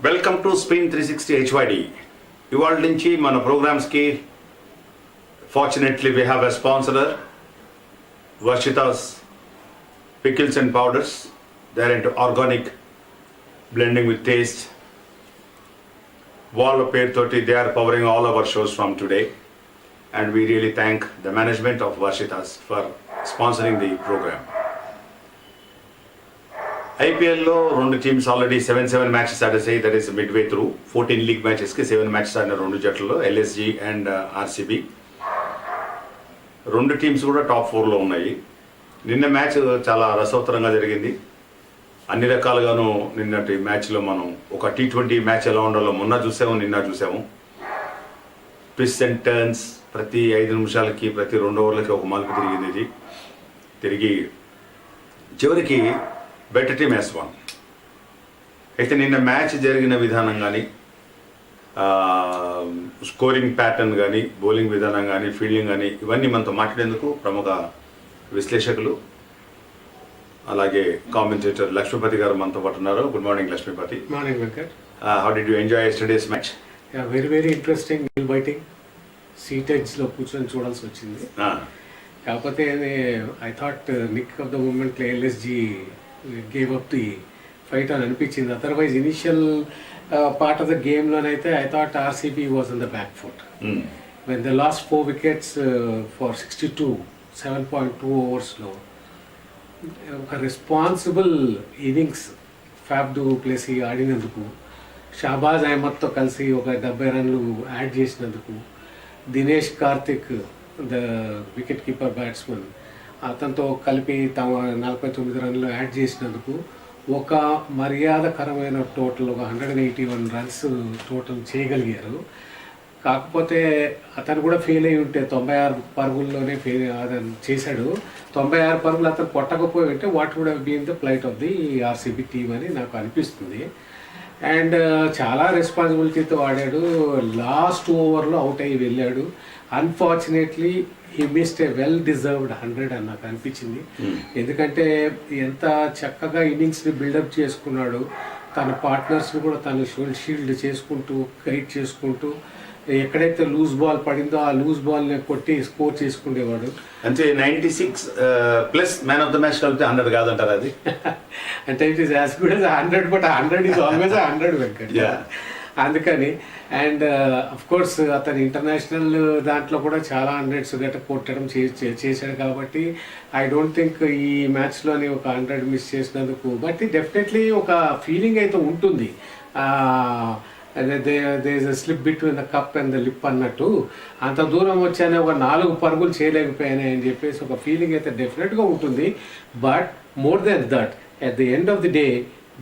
Welcome to spin 360 HYD. ఇవాళ నుంచి మన ప్రోగ్రామ్స్కి fortunately we have a sponsor, Varshitha's pickles and powders. They are into organic blending with taste. వాళ్ళ పేరుతోటి they are powering all our shows from today, and we really thank the management of Varshitha's for sponsoring the programme. ఐపీఎల్లో రెండు teams already 7 matches ఆడేసాయి. That is mid way through 14 league మ్యాచెస్కి 7 matches ఆడిన రెండు జట్లలో LSG and RCB. రెండు teams కూడా top 4లో ఉన్నాయి. నిన్న మ్యాచ్ చాలా రసవత్తరంగా జరిగింది. అన్ని రకాలుగాను నిన్నటి మ్యాచ్లో మనం ఒక T20 మ్యాచ్ ఎలా ఉండాలో మొన్న చూసాము, నిన్న చూసాము. ట్విస్ట్ అండ్ టర్న్స్, ప్రతి 5 నిమిషాలకి ప్రతి 2 ఓవర్లకి ఒక మలుపు తిరిగింది. ఇది తిరిగి చివరికి బెటర్ టీమ్ యాస్ వన్. అయితే నిన్న మ్యాచ్ జరిగిన విధానం కానీ, స్కోరింగ్ ప్యాటర్న్ కానీ, బౌలింగ్ విధానం కానీ, ఫీల్డింగ్ కానీ, ఇవన్నీ మనతో మాట్లాడేందుకు ప్రముఖ విశ్లేషకులు అలాగే కామెంటేటర్ లక్ష్మీపతి గారు మనతో పాటు ఉన్నారు. Good morning Lakshmipathi. Morning Venkat. How did you enjoy yesterday's match? Very very interesting. Biting సీటెడ్స్లో కూర్చొని చూడాల్సి వచ్చింది. కాకపోతే I thought nick of the moment LSG gave up the fight అని అనిపించింది. Otherwise initial part of the గేమ్లోనైతే I thought RCB was in the back foot. When the last 4 wickets for 62, 7.2 ఓవర్స్లో ఒక responsible innings Faf du Plessis ఆడినందుకు, షాబాజ్ అహ్మద్తో కలిసి ఒక 70 రన్లు add చేసినందుకు, Dinesh Karthik the wicket keeper batsmen అతనితో కలిపి తమ 49 రన్లు యాడ్ చేసినందుకు ఒక మర్యాదకరమైన టోటల్ ఒక 181 రన్స్ టోటల్ చేయగలిగారు. కాకపోతే అతను కూడా ఫెయిల్ అయి ఉంటే 96 పరుగుల్లోనే అతను చేశాడు. 96 పరుగులు అతను కొట్టకపోయి ఉంటే what would have been the plight of the RCB team అని నాకు అనిపిస్తుంది. అండ్ చాలా రెస్పాన్సిబిలిటీతో ఆడాడు. లాస్ట్ ఓవర్లో అవుట్ అయ్యి వెళ్ళాడు. Unfortunately he missed A well deserved 100 అని నాకు అనిపించింది. ఎందుకంటే ఎంత చక్కగా ఇన్నింగ్స్ని బిల్డప్ చేసుకున్నాడు. తన పార్ట్నర్స్ని కూడా తను షీల్డ్ చేసుకుంటూ, గైడ్ చేసుకుంటూ, ఎక్కడైతే లూజ్ బాల్ పడిందో ఆ లూజ్ బాల్ని కొట్టి స్కోర్ చేసుకునేవాడు. అంటే 96 plus man of the match కలిపితే 100 కాదంటారు అది. అంటే it is as good as 100, but 100 is always 100 Venkat. అందుకని అండ్ అఫ్ కోర్స్ అతను ఇంటర్నేషనల్ దాంట్లో కూడా చాలా 100s గట్ట కొట్టడం చేశాడు. కాబట్టి ఐ డోంట్ థింక్ ఈ మ్యాచ్లోని ఒక 100 మిస్ చేసినందుకు, బట్ డెఫినెట్లీ ఒక ఫీలింగ్ అయితే ఉంటుంది. They is a slip between the cup and the lip అన్నట్టు. అంత దూరం వచ్చానే ఒక 4 పరుగులు చేయలేకపోయాయి అని చెప్పేసి ఒక ఫీలింగ్ అయితే డెఫినెట్గా ఉంటుంది. But more than that, at the end of the day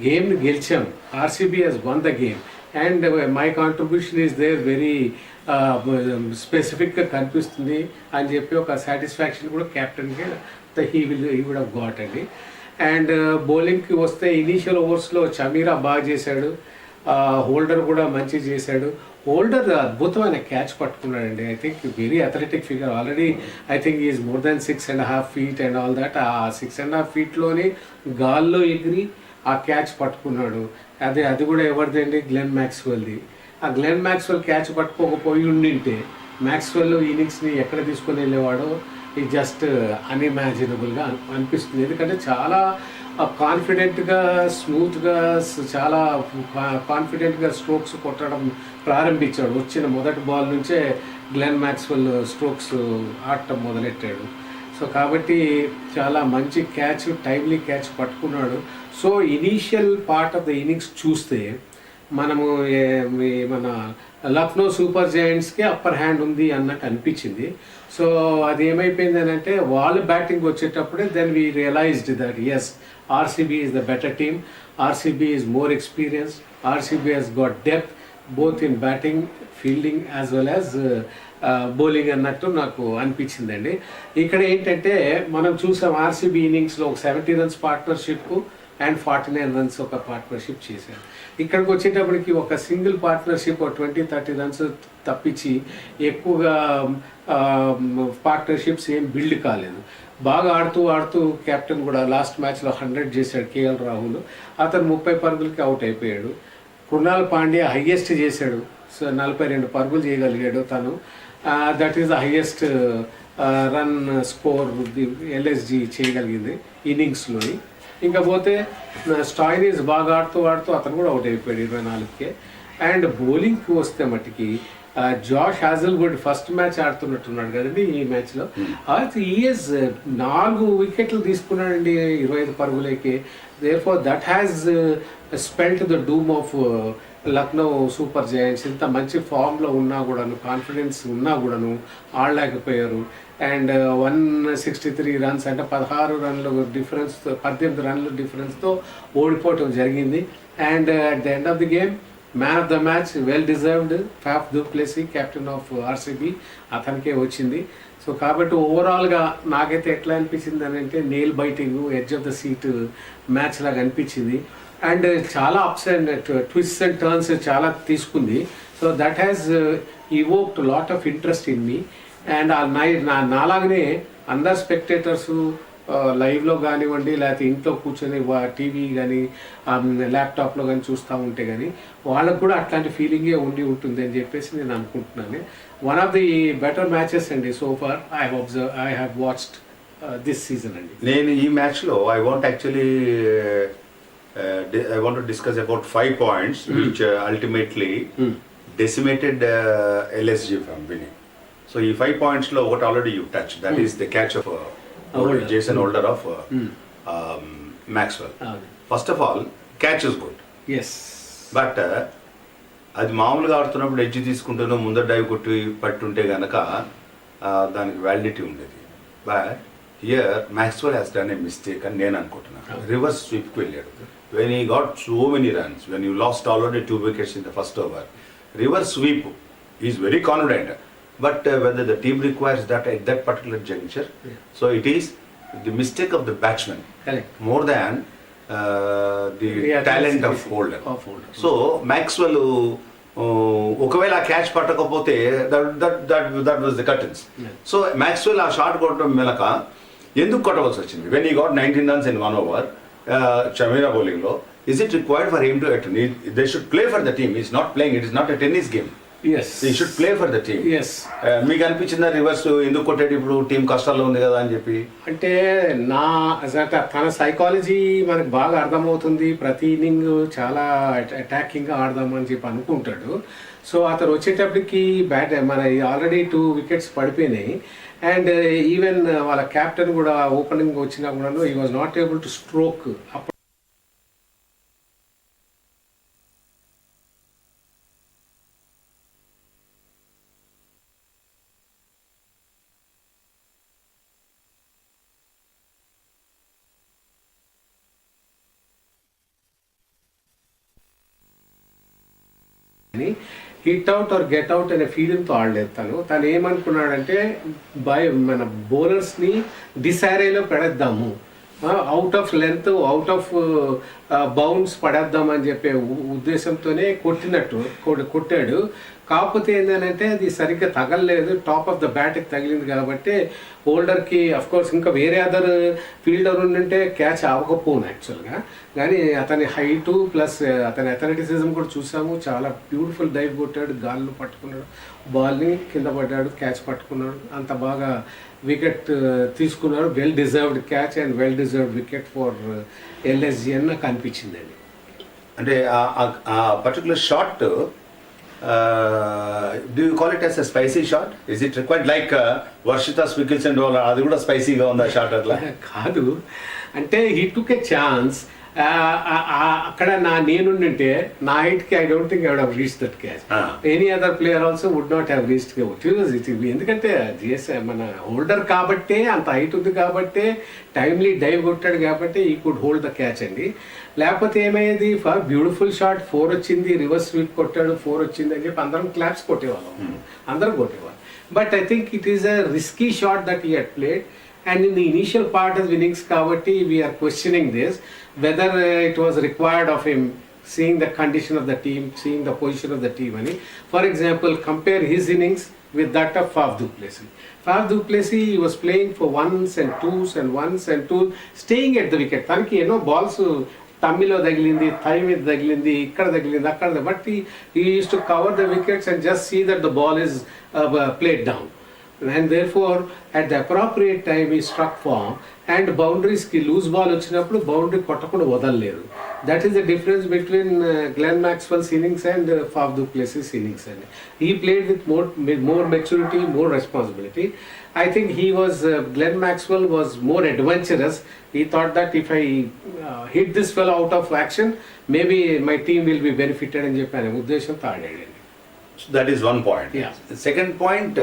గేమ్ని గెలిచాం. RCB has won the game and my contribution is there very స్పెసిఫిక్గా కనిపిస్తుంది అని చెప్పి ఒక సాటిస్ఫాక్షన్ కూడా క్యాప్టెన్కి హీ వుడ్ హ్యావ్ గాట్ అండి. అండ్ బౌలింగ్కి వస్తే ఇనీషియల్ ఓవర్స్లో చమీరా బాగా చేశాడు. హోల్డర్ కూడా మంచి చేశాడు. హోల్డర్ అద్భుతమైన క్యాచ్ పట్టుకున్నాడండి. I think very athletic figure. Already I think is more than 6.5 feet and all that. ఆ 6.5 feetలోనే గాల్లో ఎగిరి ఆ క్యాచ్ పట్టుకున్నాడు. అది కూడా ఎవరిదండి? గ్లెన్ మ్యాక్స్వెల్ది. ఆ గ్లెన్ మ్యాక్స్వెల్ క్యాచ్ పట్టుకోకపోయి ఉండింటే మ్యాక్స్వెల్ ఇన్నింగ్స్ని ఎక్కడ తీసుకొని వెళ్ళేవాడో ఇది జస్ట్ అన్ఇమాజినబుల్గా అనిపిస్తుంది. ఎందుకంటే చాలా కాన్ఫిడెంట్గా, స్మూత్గా, చాలా కాన్ఫిడెంట్గా స్ట్రోక్స్ కొట్టడం ప్రారంభించాడు. వచ్చిన మొదటి బాల్ నుంచే గ్లెన్ మ్యాక్స్వెల్ స్ట్రోక్స్ ఆడటం మొదలెట్టాడు. సో కాబట్టి చాలా మంచి క్యాచ్, టైమ్లీ క్యాచ్ పట్టుకున్నాడు. So initial part of the innings చూస్తే మనము మన లక్నో సూపర్ జైంట్స్కి అప్పర్ హ్యాండ్ ఉంది అన్నట్టు అనిపించింది. సో అది ఏమైపోయింది అని అంటే వాళ్ళు బ్యాటింగ్ వచ్చేటప్పుడే then we realised that yes, RCB is the better team, RCB is more experienced, RCB has got depth both in batting, fielding as well as bowling అన్నట్టు నాకు అనిపించిందండి. ఇక్కడ ఏంటంటే మనం చూసాం ఆర్సీబీ ఇన్నింగ్స్లో ఒక 70 runs పార్ట్నర్షిప్ అండ్ 49 runs ఒక పార్ట్నర్షిప్ చేశారు. ఇక్కడికి వచ్చేటప్పటికి ఒక సింగిల్ పార్ట్నర్షిప్ 20-30 runs తప్పించి ఎక్కువగా పార్ట్నర్షిప్స్ ఏం బిల్డ్ కాలేదు. బాగా ఆడుతూ కెప్టెన్ కూడా లాస్ట్ మ్యాచ్లో 100 చేశాడు కేఎల్ రాహుల్. అతను 30 పరుగులకి అవుట్ అయిపోయాడు. కృణాల్ పాండ్యా హైయెస్ట్ చేశాడు. సో 42 పరుగులు చేయగలిగాడు తను. That is the highest run score LSG చేయగలిగింది ఇన్నింగ్స్లోని. ఇంకా పోతే స్టాయినిస్ బాగా ఆడుతూ అతను కూడా అవుట్ అయిపోయాడు 24కే. అండ్ బౌలింగ్కి వస్తే మట్టికి జాష్ హాజల్వుడ్ ఫస్ట్ మ్యాచ్ ఆడుతున్నట్టున్నాడు కదండి ఈ మ్యాచ్లో. ఈఎస్ 4 వికెట్లు తీసుకున్నాడండి 25 పరుగులకి. Therefore that has spelt the doom of Lucknow super giants. ఇంత మంచి ఫామ్లో ఉన్నా కూడాను, కాన్ఫిడెన్స్ ఉన్నా కూడాను ఆడలేకపోయారు. అండ్ 163 రన్స్ అంటే 16 రన్ల డిఫరెన్స్, 18 రన్ల డిఫరెన్స్తో ఓడిపోవటం జరిగింది. And at the end of the game man of the match well deserved Faf du Plessis, captain of RCB, అతనికే వచ్చింది. సో కాబట్టి ఓవరాల్గా నాకైతే ఎట్లా అనిపించింది అని అంటే nail biting, edge of the seat match లాగా అనిపించింది. అండ్ చాలా ups and twist and turns చాలా తీసుకుంది. So that has evoked lot of interest in me. And నాలాగనే అందరు స్పెక్టేటర్స్ లైవ్లో కానివ్వండి, లేకపోతే ఇంట్లో కూర్చొని టీవీ కానీ ల్యాప్టాప్లో కానీ చూస్తూ ఉంటే కానీ వాళ్ళకు కూడా అట్లాంటి ఫీలింగే ఉంటుంది అని చెప్పేసి నేను అనుకుంటున్నాను. One of the better matches అండి so far I have watched this season అండి. నేను ఈ మ్యాచ్లో I want to discuss about 5 points which ultimately decimated LSG from winning. So ఈ 5 points లో ఒకటి already you touched, that is the catch of Jason Holder of Maxwell. First of all, catch is good. Yes. But అది మామూలుగా ఆడుతున్నప్పుడు edge తీసుకుంటూనో ముందర dive కొట్టి పట్టుంటే కనుక దానికి వ్యాలిడిటీ ఉండేది. But here Maxwell has done a mistake అని నేను అనుకుంటున్నాను. రివర్స్ స్వీప్కి వెళ్ళాడు. When he got so many runs, when you lost already 2 wickets in the first over, reverse sweep, he is very confident. But whether the team requires that at that particular juncture, so it is the mistake of the batsman. Correct. More than the talent of holder. So Maxwell, ఒకవేళ ఆ catch పట్టకపోతే that was the curtains. So Maxwell ఆ shot కొట్టడం మెలక ఎందుకు కొట్టవలసి వచ్చింది? When he got 19 runs in 1 over, Chamira bowling lo, is it required for him to attend? They should play for the team. He's not playing. It is not a tennis game. Yes. He should play for the team. Yes. మీకు అనిపించిందా reverse ఎందుకు కొట్టాడు ఇప్పుడు team కష్టాల్లో ఉంది కదా అని చెప్పి? అంటే తన సైకాలజీ మనకు బాగా అర్థమవుతుంది. ప్రతి ఇన్నింగ్ చాలా అటాకింగ్గా ఆడదామని చెప్పి అనుకుంటాడు. సో అతను వచ్చేటప్పటికి మన ఆల్రెడీ 2 వికెట్స్ పడిపోయినాయి. అండ్ ఈవెన్ వాళ్ళ క్యాప్టెన్ కూడా ఓపెనింగ్ వచ్చినా కూడా he was not able to stroke. Hit out or get out అనే ఫీలింగ్తో ఆడలేదు తను ఏమనుకున్నాడంటే మన బౌలర్స్ని డిసారేలో పెడేద్దాము, out of length, out of bounce పడేద్దామని చెప్పే ఉద్దేశంతోనే కొట్టాడు. కాకపోతే ఏంటంటే అది సరిగ్గా తగలలేదు, టాప్ ఆఫ్ ద బ్యాట్కి తగిలింది కాబట్టి హోల్డర్కి కోర్స్ ఇంకా వేరే అదర్ ఫీల్డర్ ఉండింటే క్యాచ్ అవ్వకపోను యాక్చువల్గా. కానీ అతని హైటు ప్లస్ అతని అథ్లెటిసిజం కూడా చూసాము. చాలా బ్యూటిఫుల్ డైవ్ కొట్టాడు, గాల్లో పట్టుకున్నాడు, బాల్ని కింద పడ్డాడు, క్యాచ్ పట్టుకున్నాడు, అంత బాగా వికెట్ తీసుకున్నాడు. Well deserved catch and well deserved wicket for LSG అని నాకు అనిపించిందండి. అంటే ఆ particular shot, do you call it as a spicy shot? Is it required like Varshita Spickles and all? అది కూడా స్పైసీగా ఉందా షాట్? అట్లా కాదు, అంటే he took a chance. అక్కడ నేనుంటే నా హైట్కి I don't think I would have reach that catch. Any other player also would not have reached it. ఎందుకంటే మన హోల్డర్ కాబట్టే, అంత హైట్ ఉంది కాబట్టే, టైమ్లీ డైవ్ కొట్టాడు కాబట్టి ఈ కుడ్ హోల్డ్ ద క్యాచ్ అండి. లేకపోతే ఏమయ్యేది, బ్యూటిఫుల్ షాట్ 4 వచ్చింది, రివర్స్ స్వీప్ కొట్టాడు 4 వచ్చింది అని చెప్పి అందరం క్లాప్స్ కొట్టేవాళ్ళం, అందరం కొట్టేవాళ్ళం. But I think it is a risky shot that he had played. And in the initial part of innings kabatti we are questioning this, whether it was required of him, seeing the condition of the team, seeing the position of the team. For example, compare his innings with that of Faf du Plessis. Faf du Plessis, he was playing for ones and twos and ones and twos, staying at the wicket. Tanki balls టమ్మీలో తగిలింది, thigh మీద తగిలింది, ఇక్కడ తగిలింది, అక్కడ, but he used to cover the wickets and just see that the ball is played down. And therefore at the appropriate time he struck form and boundaries ki loose ball వచ్చినప్పుడు boundary కొట్టకుండా వదలలేదు. That is the difference between Glenn Maxwell's innings and Faf du Plessis' innings. And he played with more maturity, more responsibility. I think Glenn Maxwell was more adventurous. He thought that if I hit this fellow out of action, maybe my team will be benefited అని చెప్పాను ఉద్దేశంతో ఆడాడు. That is one point. Yeah. The second point,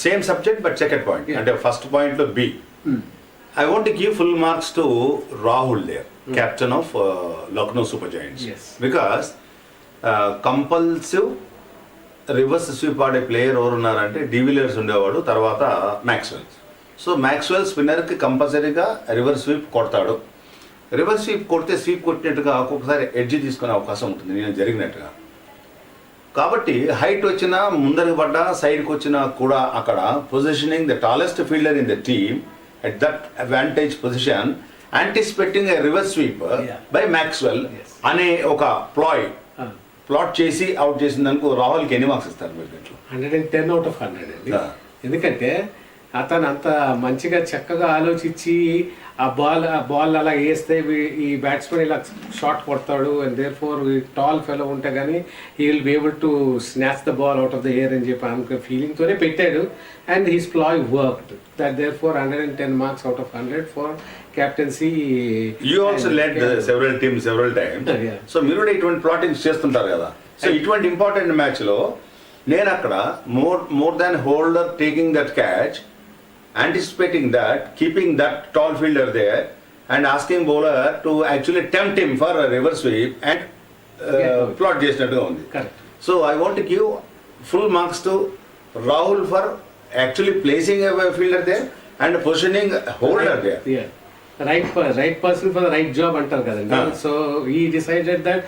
same subject but second point. Yeah. And the first point to B. I want to give full marks to Rahul there, captain of Lucknow Super Giants. Yes. Because compulsive reverse sweep ఆడే player ఎవరు ఉన్నారంటే de Villiers ఉండేవాడు, తర్వాత Maxwell. So Maxwell స్పిన్నర్కి కంపల్సరీగా reverse sweep కొడతాడు. Reverse sweep కొడితే sweep కొట్టినట్టుగా ఒక్కొక్కసారి edge తీసుకునే అవకాశం ఉంటుంది, నేను జరిగినట్టుగా. కాబట్టి హైట్ వచ్చినా, ముందరికి పడ్డా, సైడ్కి వచ్చినా కూడా అక్కడ positioning the tallest fielder in the team at that advantage position, anticipating a reverse sweep by Maxwell అనే ఒక ప్లాట్ చేసి అవుట్ చేసిందనుకో, రాహుల్కి ఎన్ని మార్క్స్ ఇస్తారు మీరు దీంట్లో? 110 out of 100 అండి. ఎందుకంటే అతను అంత మంచిగా చక్కగా ఆలోచించి ఆ బాల్ అలా వేస్తే ఈ బ్యాట్స్మెన్ ఇలా షాట్ కొడతాడు, and therefore tall fellow ఉంటే కానీ he will be able to snatch the ball out of the air అని చెప్పి అనుకునే ఫీలింగ్తోనే పెట్టాడు. And his ploy worked. That therefore 110 marks out of 100 for captaincy. You also led several teams several times. Yeah. So మీరు కూడా ఇటువంటి plottings చేస్తుంటారు కదా. సో ఇటువంటి ఇంపార్టెంట్ మ్యాచ్లో నేను అక్కడ more than holder taking that catch, anticipating that, keeping that tall fielder there and asking bowler to actually tempt him for a reverse sweep and plot చేసినట్టుగా ఉంది. Correct. So I want to give full marks to Rahul for actually placing a fielder there and positioning a holder there. Yeah. Right person for the right job అంటారు కదండి. So he decided that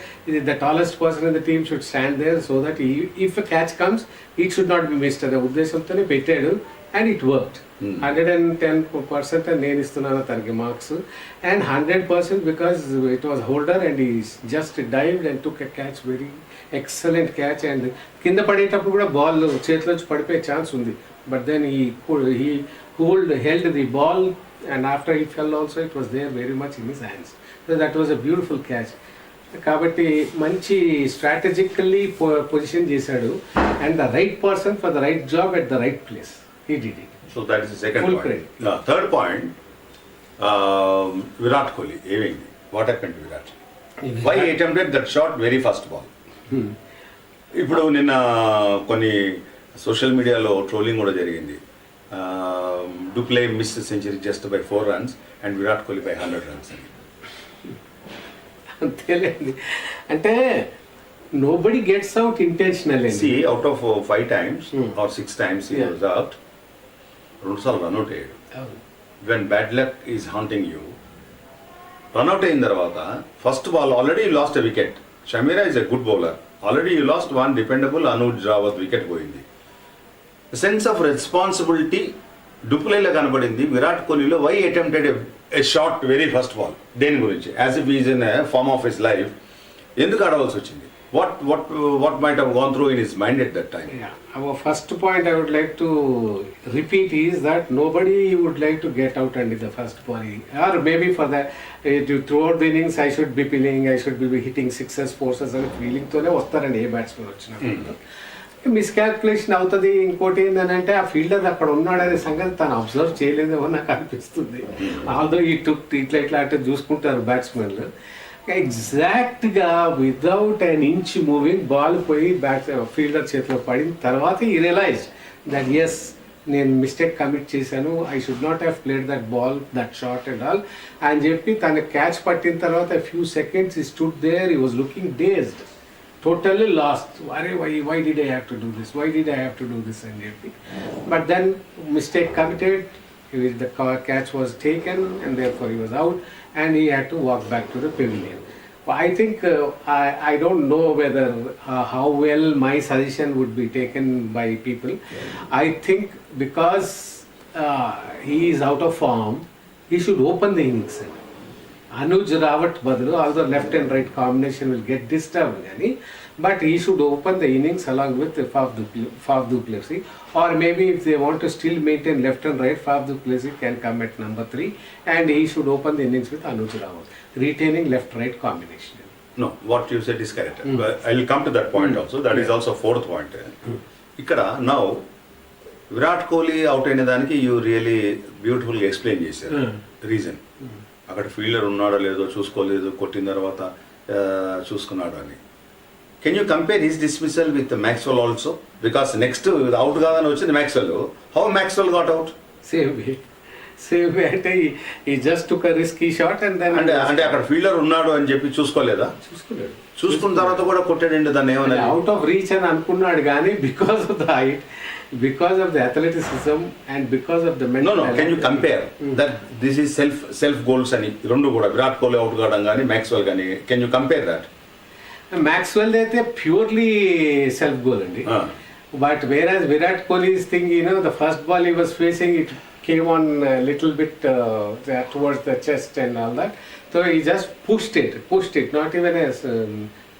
the tallest person in the team should stand there so that if a catch comes, it should not be missed అనే ఉద్దేశంతోనే పెట్టాడు. And it worked. 110% and నేను ఇస్తున్నాను తనకి marks. And 100% because it was holder and he just dived and took a catch, very excellent catch. And కింద పడేటప్పుడు కూడా ball చేతిలోంచి పడిపోయే ఛాన్స్ ఉంది, but then he held the ball, and after he fell also it was there very much in his hands. So that was a beautiful catch. కాబట్టి మంచి strategically position చేశాడు, and the right person for the right job at the right place. He did it. So that is the second Full point. credit. Third point, Virat Kohli. What happened to Virat? Why he attempted that shot very first ball? ఇప్పుడు నిన్న కొన్ని social మీడియాలో trolling కూడా జరిగింది. Du Plessis miss century just by 4 runs and Virat Kohli by 100 runs అని. అంతేలేండి, అంటే nobody gets out intentionally. See, out of 5 times or 6 times he was out, 2 సార్లు రన్అట్ అయ్యాడు. When bad luck is haunting you, run out అయిన తర్వాత first ball already you lost a wicket. Chameera is a good bowler, already you lost 1 dependable Anuj Rawat wicket పోయింది. Sense of responsibility డుప్లేలో కనబడింది విరాట్ కోహ్లీలో. Why attempted a shot very first ball, దేని గురించి? As if is in a form of his life. ఎందుకు ఆడవలసి వచ్చింది? What might have gone through in his mind at that time? Yeah. Our first point I would like to repeat is that nobody would like to get out under the first ball, or maybe for that throughout the innings I should be pilling, I should be hitting sixes, fours అనే feeling తోనే వస్తారండి ఏ batsmen వచ్చినప్పుడు. Miscalculation అవుతుంది. ఇంకోటి ఏంటంటే ఆ fielder అక్కడ ఉన్నాడనే సంగతి తను అబ్జర్వ్ చేయలేదేమో నాకు అనిపిస్తుంది. ఆల్దో ఈ టుక్ ఇట్లా అట్లా చూసుకుంటారు బ్యాట్స్మెన్లు. ఎగ్జాక్ట్గా without an inch moving ball పోయి ఫీల్డర్ చేతిలో పడిన తర్వాత ఈ రియలైజ్ దట్ ఎస్ నేను మిస్టేక్ కమిట్ చేశాను, I should not have played that ball, that shot and all అని చెప్పి తన క్యాచ్ పట్టిన తర్వాత few seconds he stood there, he was looking dazed, totally lost. Why did I have to do this? Why did I have to do this? And చెప్పి, but then mistake committed, the catch was taken and therefore he was out and he had to walk back to the pavilion. I think I don't know whether how well my suggestion would be taken by people. I think because he is out of form, he should open the innings. Anuj Rawat బదులు, although left and right combination will get disturbed కానీ, but he should open the innings along with Faf du Plessis, or maybe if they want to still maintain left and right, Faf du Plessis can come at number 3 and he should open the innings with Anuj Rawat, retaining left-right combination. No, what you said is correct. I will come to that point also. That is also fourth point. ఇక్కడ now Virat Kohli out అయిన దానికి you really బ్యూటిఫుల్గా explain చేశారు reason. అక్కడ fielder ఉన్నాడో లేదో చూసుకోలేదు, కొట్టిన తర్వాత చూసుకున్నాడు అని. Can you compare his dismissal with Maxwell also? Because next out కాదని వచ్చింది Maxwell. How Maxwell got out? Same way అంటే ఈ just took a risky shot and then అంటే అక్కడ ఫీల్డర్ ఉన్నాడు అని చెప్పి చూసుకోలేదా? చూసుకున్న తర్వాత కూడా కొట్టాడండి దాన్ని. ఏమన్నా అవుట్ ఆఫ్ రీచ్ అని అనుకున్నాడు కానీ because of the height, because of the athleticism and because of the mental. No, can you compare that this is self goals అని రెండు కూడా విరాట్ కోహ్లీ అవుట్ కావడం కానీ మ్యాక్స్వెల్ కానీ, can you compare that? Maxwell అయితే ప్యూర్లీ సెల్ఫ్ గోల్ అండి. But whereas Virat Kohli's thing, the first ball he was facing, it came on a little bit towards the chest and all that, so he just pushed it, not even a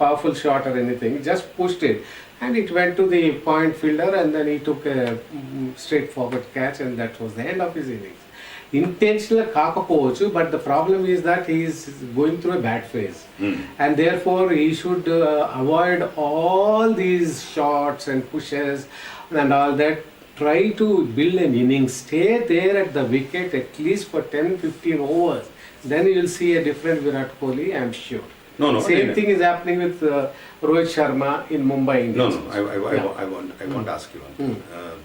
powerful shot or anything, just pushed it and it went to the point fielder and then he took a straightforward catch and that was the end of his innings. Intentional కాకపోవచ్చు, but the problem is that he is going through a bad phase and therefore he should avoid all these shots and pushes and all that. Try to build an innings, stay there at the wicket at least for 10-15 overs, then you will see a different Virat Kohli, I am sure. No, Same thing is happening with Rohit Sharma in Mumbai Indians. No, I want to ask you one.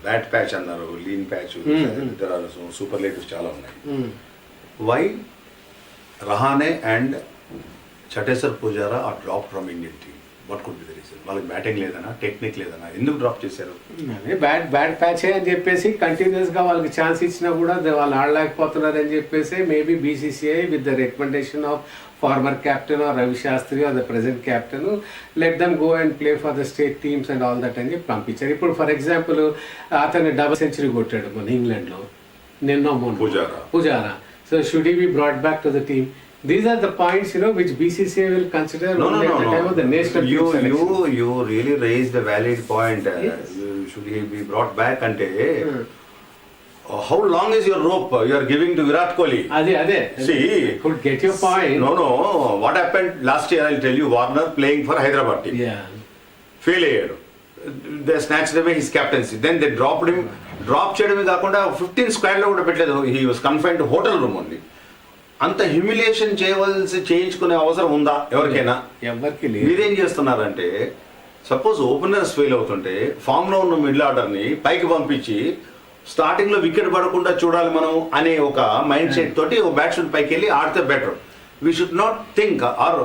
Bad patch annaru, lean patch, there are superlatives చాలా ఉన్నాయి. Why Rahane and Chatesar Pujara are dropped from Indian team? What could be the reason? వాళ్ళకి batting లేదనా, technique లేదనా, ఎందుకు drop చేశారు? అదే bad ప్యాచే అని చెప్పేసి కంటిన్యూస్గా వాళ్ళకి ఛాన్స్ ఇచ్చినా కూడా వాళ్ళు ఆడలేకపోతున్నారు అని చెప్పేసి maybe BCCI with the recommendation of former captain or Ravi Shastri or the present captain, let them go and play for the state teams and all that అని చెప్పి పంపించారు. ఇప్పుడు ఫర్ ఎగ్జాంపుల్ అతను డబుల్ సెంచరీ కొట్టాడు మన ఇంగ్లాండ్లో నిన్న Pujara. So should he be brought back to the team? These are the points, which BCCI will consider at the time of the national team selection. You really raised a valid point. Yes. Should he be brought back? Ante how long is your rope you are giving to Virat Kohli? Ade. See, could get your point. No. What happened last year? I'll tell you. Warner playing for Hyderabad team. Yeah. Failure. They snatched away his captaincy. Then they dropped him. Drop చేయడమే కాకుండా 15 squad లో కూడా పెట్టలేదు. He was confined to hotel room only. అంత humiliation చేయించుకునే అవసరం ఉందా ఎవరికైనా? ఎవరికి లేదు. మీరేం చేస్తున్నారంటే, సపోజ్ ఓపెనర్స్ ఫెయిల్ అవుతుంటే ఫామ్లో ఉన్న మిడిల్ ఆర్డర్ని పైకి పంపించి స్టార్టింగ్లో వికెట్ పడకుండా చూడాలి మనం అనే ఒక మైండ్ సెట్ తోటి ఒక బ్యాట్స్మెన్ పైకి వెళ్ళి ఆడితే better. We should not think, or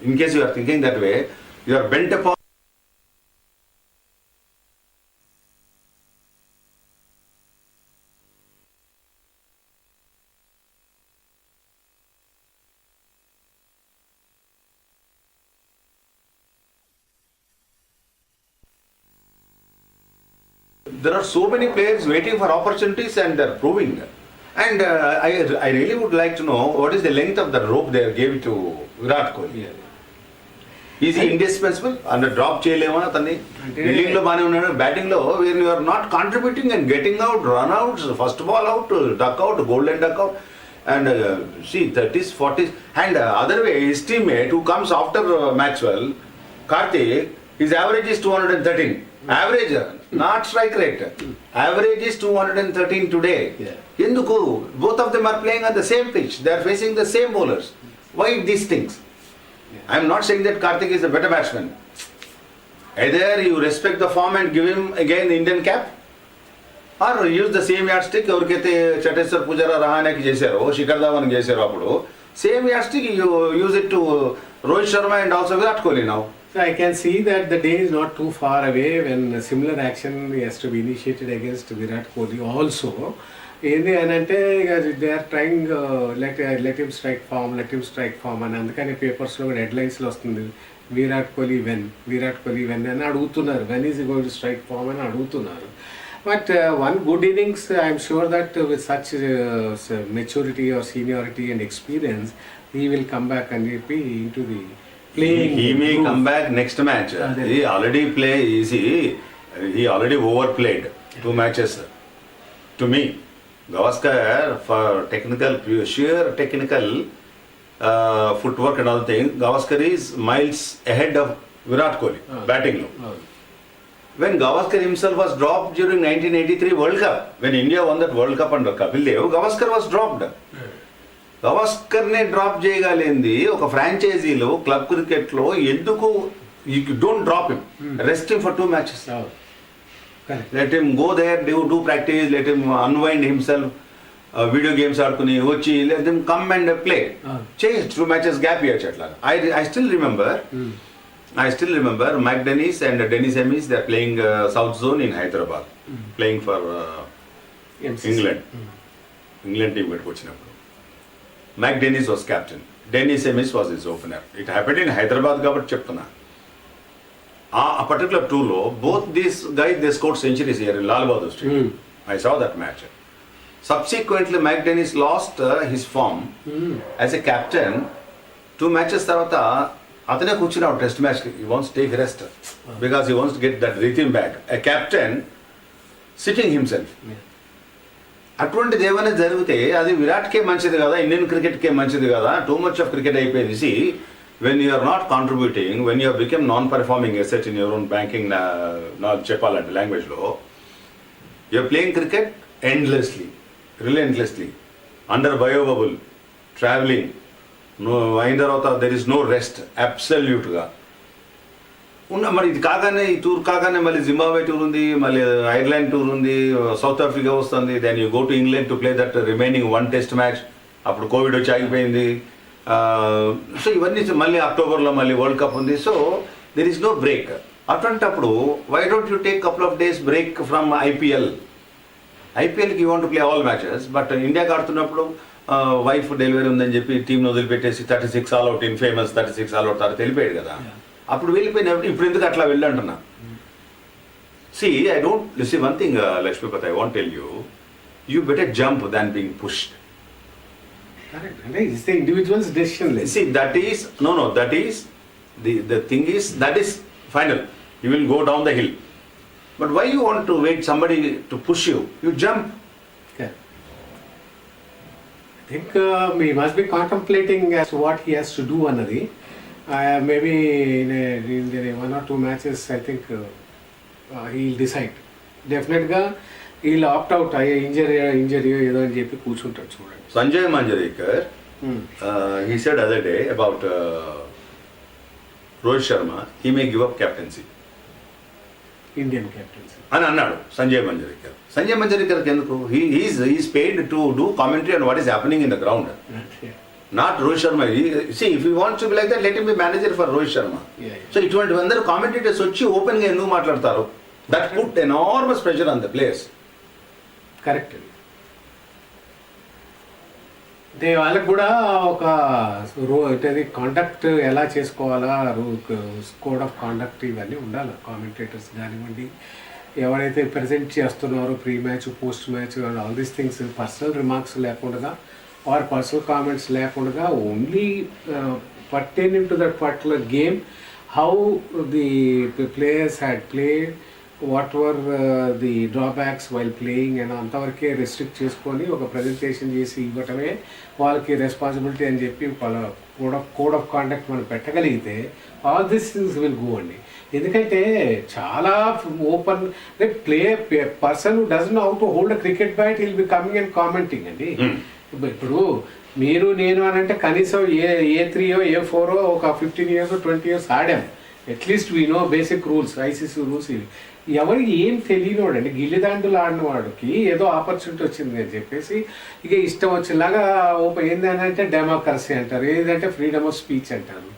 in case you are thinking that way, you are bent upon. There are so many players waiting for opportunities and they're proving. And I really would like to know what is the length of the rope they gave to Virat Kohli. Is he indispensable? Under drop చేయలేమా అతన్ని? Fielding లో బాగానే ఉన్నాడు, batting లో when you are not contributing and getting out, run outs, first ball out, duck out, golden duck out, and see 30s, 40s, and other way his teammate who comes after Maxwell, Karthik, his average is 213. Average, not strike rate. Average is 213 today. Enduku? Both of them are playing on the same pitch. They are facing the same bowlers. Why these things? I am not saying that Karthik is a better batsman. Either you respect the form and give him again the Indian cap, or use the same yardstick. ఎవరికైతే చటేశ్వర్ పుజారా రహానేకి చేశారో, శిఖర్ ధావన్ చేశారో అప్పుడు same yardstick you use it to Rohit Sharma and also Virat Kohli now. So I can see that the day is not too far away when similar action has to be initiated against Virat Kohli also. ఏంది అని అంటే they are trying let him strike form అని అందుకని పేపర్స్లో కూడా హెడ్లైన్స్లో వస్తుంది Virat Kohli when అని అడుగుతున్నారు. When is going to strike form అని అడుగుతున్నారు. But one good innings I'm sure that with such maturity or seniority and experience he will come back and be into the playing. He may groove. come back next match. That- He already play. He already overplayed 2 matches. To me, Gavaskar for sheer technical footwork and all things, Gavaskar is miles ahead of Virat Kohli batting lo. When Gavaskar himself was dropped during 1983 World Cup, when India won that World Cup under Kapil Dev, Gavaskar was dropped. గవాస్కర్నే drop చేయగలిగింది ఒక ఫ్రాంచైజీలో club క్రికెట్లో ఎందుకు you don't drop him, rest him for 2 matches. Let him go there, do practice, let him unwind himself, video games ఆడుకుని వచ్చి let him come and play, change 2 matches gap ఇవ్వచ్చు అట్లా. I still remember Mike Dennis and Dennis Amiss they are playing South Zone in Hyderabad, playing for England team పెట్టుకొచ్చినప్పుడు Mike Dennis was captain. Dennis Emis was his opener. It happened in Hyderabad కాబట్టి చెప్తున్నా. ఆ particular టూర్లో both these guys they scored centuries here in Lal Bahadur Stadium. I saw that match. Subsequently, Mike Dennis lost his form as a captain. 2 matches తర్వాత అతనే కూర్చున్నాడు test మ్యాచ్కి. He wants to take rest because he wants to get that rhythm back. A captain sitting himself. అటువంటిది ఏమైనా జరిగితే అది విరాట్కే మంచిది కదా, ఇండియన్ క్రికెట్కే మంచిది కదా. టూ మచ్ ఆఫ్ క్రికెట్ అయిపోయింది. See when you are not contributing, when you become non performing asset in your own banking చెప్పాలంటే లాంగ్వేజ్లో, you're playing cricket endlessly, relentlessly, under bio bubble, travelling అయిన తర్వాత దెర్ ఇస్ నో రెస్ట్ అబ్సల్యూట్గా మరి ఇది కాగానే, ఈ టూర్ కాగానే మళ్ళీ జింబాబ్వే టూర్ ఉంది, మళ్ళీ ఐర్లాండ్ టూర్ ఉంది, సౌత్ ఆఫ్రికా వస్తుంది, then you go to England to play that remaining 1 test match. అప్పుడు కోవిడ్ వచ్చి ఆగిపోయింది. సో ఇవన్నీ మళ్ళీ అక్టోబర్లో మళ్ళీ వరల్డ్ కప్ ఉంది. So there is no break. అటువంటప్పుడు why don't you take couple of days break from IPL? ఐపీఎల్కి you want to play all matches, but ఇండియాకి ఆడుతున్నప్పుడు వైఫ్ డెలివరీ ఉందని చెప్పి టీంను వదిలిపెట్టేసి 36 all out, infamous 36 all out తర్వాత వెళ్ళిపోయాడు కదా. అప్పుడు వెళ్ళిపోయినప్పుడు ఇప్పుడు ఎందుకు అట్లా వెళ్ళంటున్నా? See I don't see one thing Lakshmipathi, I want tell you better jump than being pushed. It's the individual's decision. See, that is the thing is that is final. You will go down the hill, but why you want to wait somebody to push you? You jump. Okay. I think he must be contemplating as to what he has to do another. Maybe in the 1 or 2 matches, I think he'll decide. Definitely, he'll opt out. Injury ఏదో అని చెప్పి కూర్చుంటాడు. చూడండి, Sanjay Manjrekar, he said other day about Rohit Sharma, he may give up captaincy. Indian captaincy. అని అన్నాడు సంజయ్ మంజరేకర్. సంజయ్ మంజరేకర్కి ఎందుకు? He's paid to do commentary on what is happening in the ground. Not Rohit Sharma. See, if he wants to be like that, let him be manager for Rohit Sharma. Yeah. So ఇటువంటి అందరూ commentators వచ్చి open గా ఎందుకు మాట్లాడతారు? That put enormous pressure on the players. Correct. అంటే వాళ్ళకి కూడా ఒక కాండక్ట్ ఎలా చేసుకోవాలా, కోడ్ ఆఫ్ కాండక్ట్ ఇవన్నీ ఉండాలి. కామెంటేటర్స్ కానివ్వండి, ఎవరైతే ప్రజెంట్ చేస్తున్నారో pre match, post match, all these things, personal remarks లేకుండా ఆర్ పర్సనల్ కామెంట్స్ లేకుండా only pertaining to that particular game, how the players had played, what were the drawbacks while playing, and అంతవరకే restrict చేసుకొని ఒక presentation చేసి ఇవ్వటమే వాళ్ళకి responsibility అని చెప్పి వాళ్ళ కోడ్ ఆఫ్ కాండక్ట్ మనం పెట్టగలిగితే all this things will go అండి. ఎందుకంటే చాలా open person who doesn't know how to hold a cricket bat will be coming and commenting అండి. ఇప్పుడు మీరు నేను అని అంటే కనీసం ఏ 3 ఏ 4 ఒక 15 years 20 years ఆడాం. At least we know basic rules, ICC rules. ఇవి ఎవరికి ఏం తెలియనివాడు అండి, గిల్లిదాండులు ఆడిన వాడికి ఏదో ఆపర్చునిటీ వచ్చింది అని చెప్పేసి ఇక ఇష్టం వచ్చేలాగా ఏంటంటే డెమోక్రసీ అంటారు, ఏదంటే ఫ్రీడమ్ ఆఫ్ స్పీచ్ అంటారు.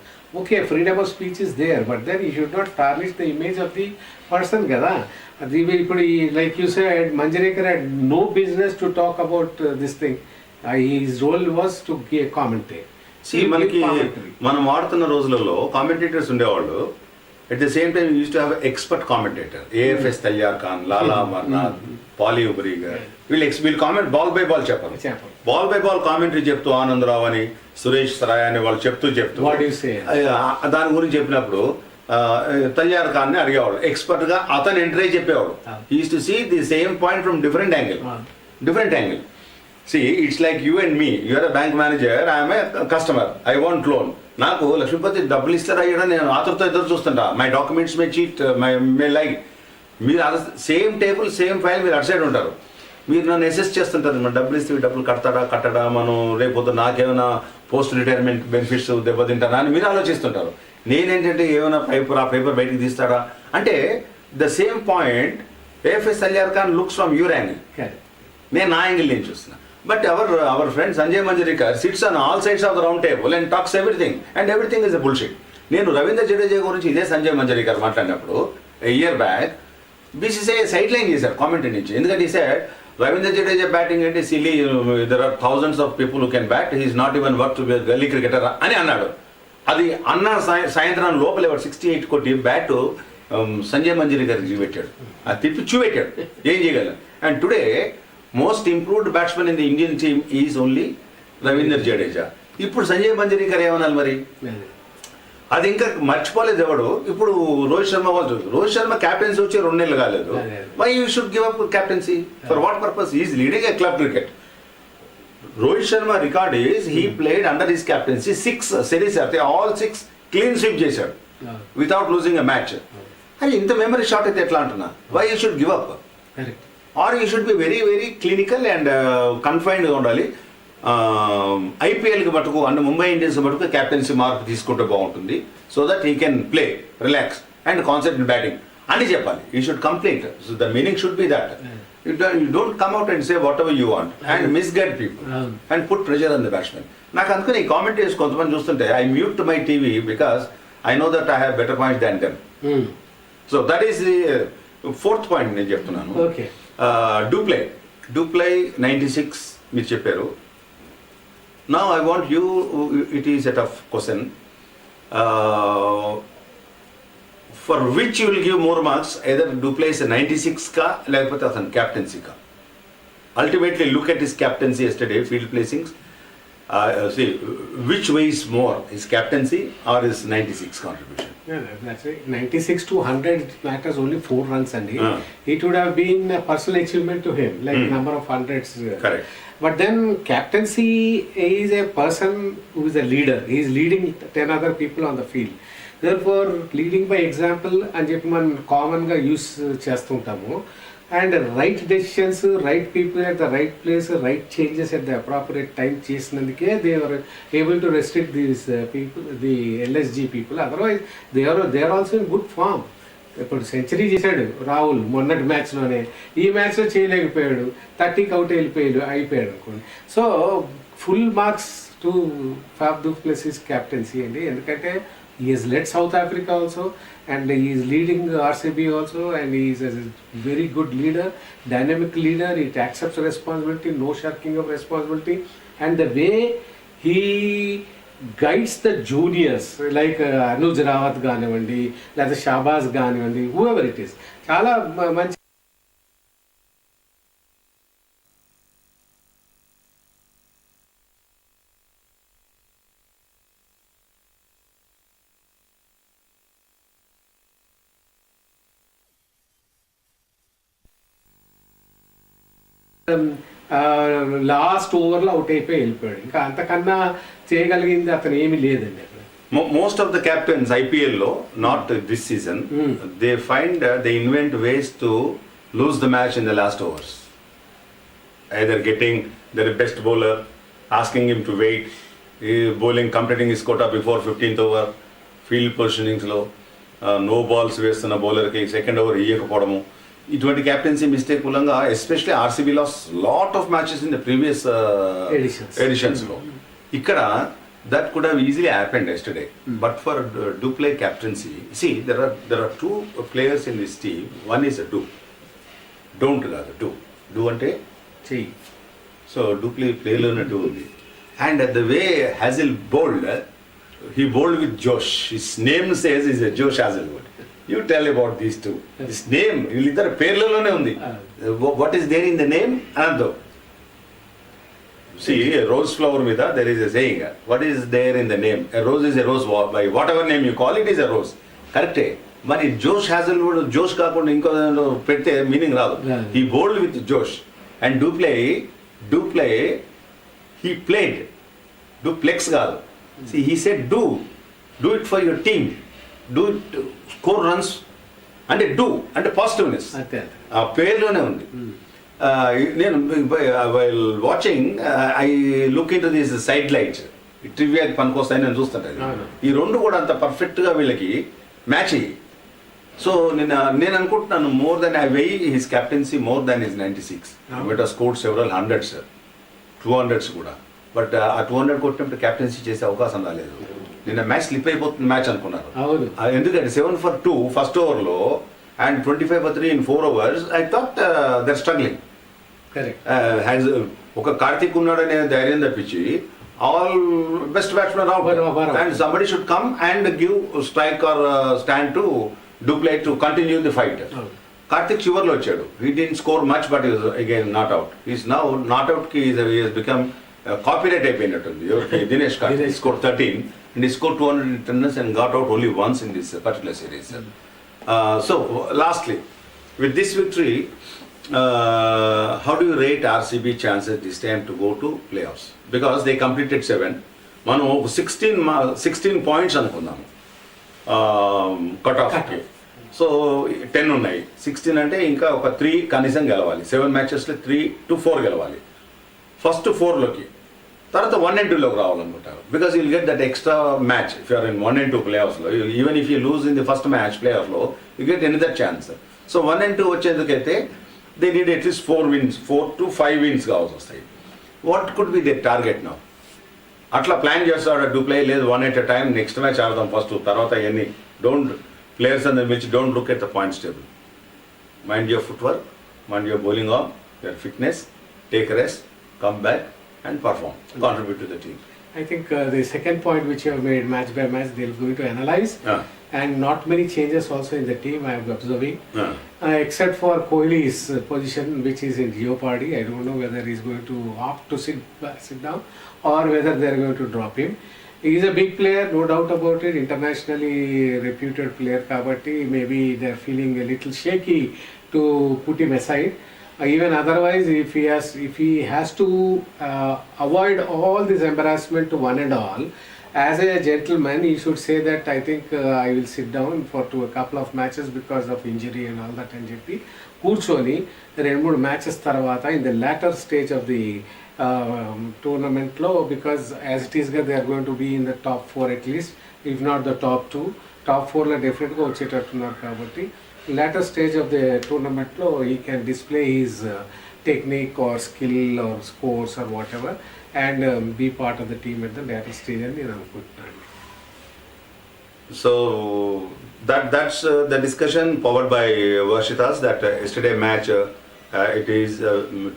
Okay, freedom of speech is there, but then you should not tarnish the image of the person కదా. అది ఇప్పుడు like you said, Manjrekar had no business to talk about this thing. His role was to commentate. మనకి మనం వాడుతున్న రోజులలో commentators ఉండేవాళ్ళు, At the same time, we used to have an expert commentator, AFS Tayyar Khan, Lala Amarnath, Paulie Ubriga. We'll comment ball by ball చెప్పారు. Ball by ball commentary చెప్తూ ఆనందరావు అని సురేష్ సరాయ్ అని వాళ్ళు చెప్తూ దాని గురించి చెప్పినప్పుడు తయ్యార్ ఖాన్ ని అడిగేవాడు, ఎక్స్పర్ట్ గా అతను ఎంట్రీ చెప్పేవాడు. He use to see the same point from different angle. See, it's like you and me. You are a bank manager, I am a customer. I want loan. నాకు లక్ష్మీపతి డబ్బులు ఇస్తారా ఇవ్వడం నేను ఆతృతో ఎదురు చూస్తుంటా. My documents may cheat may like. మీరు same table same file మీరు అటు సైడ్ ఉంటారు. మీరు నన్ను అసెస్ చేస్తుంటారు, మన డబ్బులు ఇస్తే డబ్బులు కట్టడా మనం రేపు నాకేమైనా పోస్ట్ రిటైర్మెంట్ బెనిఫిట్స్ దెబ్బతింటారా అని మీరు ఆలోచిస్తుంటారు. నేనేంటంటే ఏమైనా పేపర్ బయటికి తీస్తాడా అంటే ద సేమ్ పాయింట్ ఏఎఫ్ఎస్ తయ్యార్ ఖాన్ లుక్స్ ఫ్రమ్ యూర్ యాంగిల్, నేను నా యాంగిల్ నేను చూస్తున్నా. But our friend Sanjay Manjrekar sits on all sides of the round table and talks everything, and everything is a bullshit. నేను రవీంద్ర జడేజా గురించి ఇదే సంజయ్ మంజరేకర్ మాట్లాడినప్పుడు year back BCCI sideline చేశారు commentary నుంచి. ఎందుకంటే సార్ రవీంద్ర జడేజా బ్యాటింగ్ అంటే silly, there are thousands of people who can bat, he is not even worth to be gully cricketer అని అన్నాడు. అది అన్న సాయంత్రం లోపల 68 కోటి బ్యాట్ సంజయ్ మంజరేకర్కి చూపెట్టాడు, అది తిప్పి చూపెట్టాడు ఏం చేయగలరు. And today most improved batsmen in the Indian team is only Ravindra Jadeja. ఇప్పుడు సంజయ్ మంజరేకర్ ఏమనాలి మరి, అది ఇంకా మర్చిపోలేదు ఎవడు. ఇప్పుడు రోహిత్ శర్మ క్యాప్టెన్సీ వచ్చి 2 నెలలు కాలేదు. Why you should give up captaincy for what purpose? Is leading a club cricket. Rohit Sharma record is he played under his captaincy 6 series అయితే ఆల్ 6 క్లీన్ స్వీప్ చేశాడు వితౌట్ లూజింగ్ ఎ మ్యాచ్. అది ఇంత మెమరీ షాట్ అయితే ఎట్లా అంటున్నా? Why you should give up? Or you should be very very clinical and కన్ఫైన్డ్గా ఉండాలి. ఐపీఎల్కి మటుకు అండ్ ముంబై ఇండియన్స్ మటుకు క్యాప్టెన్సీ మార్క్ తీసుకుంటే బాగుంటుంది, so that he can play relax and concentrate in batting అని చెప్పాలి. You should complete. So the meaning should be that you don't come out and say what ever you want and misguide people and put pressure on the batsmen. నాకు అందుకని ఈ commentaries కొంతమంది చూస్తుంటే I mute my TV because I know that I have better points than them. So that is the 4th point నేను చెప్తున్నాను. Do play 96 మీరు చెప్పారు. Now I want you, it is a tough question, for which you will give more marks, either do plays 96 ka లేకపోతే అతను captaincy ka. Ultimately look at his captaincy yesterday, field placings, see which weighs more, his captaincy or his 96 contribution. Yeah, that's right. 96 to 100 it matters only 4 runs and it would have been a personal achievement to him, like number of hundreds. Correct. But then captaincy is a person who is a leader. He is leading 10 other people on the field. Therefore, leading by example అని చెప్పి మనం కామన్గా use చేస్తుంటాము. And right decisions, right people at the right place, right changes at the appropriate time చేసినందుకే they were able to restrict these people, the LSG people. Otherwise, they are also in good form. ఇప్పుడు century చేశాడు రాహుల్ మొన్నటి మ్యాచ్లోనే, ఈ మ్యాచ్లో చేయలేకపోయాడు, 30కి out అయిపోయాడు అనుకోండి. So full marks to Faf du Plessis captaincy అండి. ఎందుకంటే he has led South Africa also and he is leading RCB also, and he is a very good leader, dynamic leader. He accepts responsibility, no shirking of responsibility, and the way he guides the juniors like Anuj Rawat కానివ్వండి లేదా షాబాజ్ కానివ్వండి, whoever it is, చాలా మంచి last ఓవర్లో out అయిపోయి వెళ్ళిపోయాడు. ఇంకా అంతకన్నా చేయగలిగింది అతను ఏమీ లేదండి అక్కడ. Most of the captains IPL లో, not this season, they find they invent ways to lose the match in the last overs. Either getting their best bowler, asking him to wait, bowling, completing his quota before 15th over, field positionings లో no balls వేస్తున్న బౌలర్కి second over ఇవ్వకపోవడము. ఇటువంటి captaincy mistake మూలంగా especially RCB lost lot of matches in the previous ఎడిషన్స్లో. ఇక్కడ that could have easily happened yesterday, but for do play captaincy, see there are 2 players in this team. One is a don't kaadu do ante cheyi, so do play lone do undi. And the way Hazel bowled, he bowled with Josh. His name says is a Josh Hazelwood. You tell about these two. This name, వీళ్ళిద్దరు పేర్లలోనే ఉంది. What is there in the name? Another. See, a rose flower మీద there is a saying. What is there in the name? A rose is a rose. By whatever name you call it is a rose. Correct? మరి జోష్ Hazlewood జోష్ కాకుండా ఇంకో పెడితే meaning రాదు. He bowled with Josh. And do play, he played. Duplex కాదు. See, he said do it for your team. Do it, score runs. అంటే డూ అంటే పాజిటివ్నెస్ ఆ పేరులోనే ఉంది. నేను while watching I look into this sidelights ట్రివియాకి పనికొస్తాయని నేను చూస్తుంటాను. ఈ రెండు కూడా అంత పర్ఫెక్ట్గా వీళ్ళకి మ్యాచ్ అయ్యి. సో నేను అనుకుంటున్నాను more than I weigh his captaincy more than his 96. But scored several hundreds 200s కూడా. బట్ ఆ 200 కొట్టినప్పుడు కెప్టెన్సీ చేసే అవకాశం రాలేదు. నిన్న మ్యాచ్ స్లిప్ అయిపోతుంది మ్యాచ్ అనుకున్నారు. ఎందుకంటే 7 for 2 ఫస్ట్ ఓవర్లో అండ్ 25 for 3 in 4 overs. I thought they're struggling. ఒక కార్తిక్ ఉన్నాడనే ధైర్యం తప్పించి all best batsmen out and somebody should come and give strike or stand to Duplay to continue the fight. Karthik చివర్లో వచ్చాడు. He didn't score much but he was again not out. He's now not out కి he has become copyright అయిపోయినట్టుంది. Dinesh Karthik scored 13 and he scored 200 runs and got out only once in this particular series. So lastly, with this victory, how do you rate RCB chances this time to go to playoffs? Because they completed 7. మనం 16 points అనుకున్నాము cut ఆఫ్కి. So 10 ఉన్నాయి. 16 అంటే ఇంకా ఒక 3 కనీసం గెలవాలి. 7 matchesలో 3 to 4 గెలవాలి first 4లోకి. తర్వాత 1 and 2లోకి రావాలనుకుంటారు. Because you'll get that extra match if you're in 1 and 2 ప్లేఆఫ్స్లో. Even if you lose in the first match ప్లేఆఫ్లో you get another chance. So 1 and 2 వచ్చేందుకైతే they need at least 4 to 5 wins కావాల్సి వస్తాయి. What could be the target now? అట్లా plan చేస్తాడు Duplay. లేదు 1 at a time, next match ఆడదాం first, తర్వాత ఎన్ని డోంట్ ప్లేయర్స్ అందరి మించి don't look at the points table. Mind your foot work, mind your bowling on, your fitness, take rest, come back and perform, contribute to the team. I think the second point which you have made, match by match, they are going to analyze. And not many changes also in the team I am observing. Except for Kohli's position which is in jeopardy. I don't know whether he is going to opt to sit down or whether they are going to drop him. He is a big player, no doubt about it, internationally reputed player kabatti maybe they are feeling a little shaky to put him aside. Even otherwise, if he has to avoid all this embarrassment to one and all, as a gentleman, he should say that I think I will sit down for a couple of matches because of injury and all that అని చెప్పి కూర్చొని 2-3 matches తర్వాత in the latter stage of the tournament లో, because as it is they are going to be in the top 4 at least, if not the top 2. top 4లో డెఫినెట్గా వచ్చేటట్టున్నారు కాబట్టి latter stage of the tournament lo he can display his technique or skill or scores or whatever and be part of the team at the latter stage అని నేను అనుకుంటున్నాను. So that's the discussion powered by Varshitas that yesterday match it is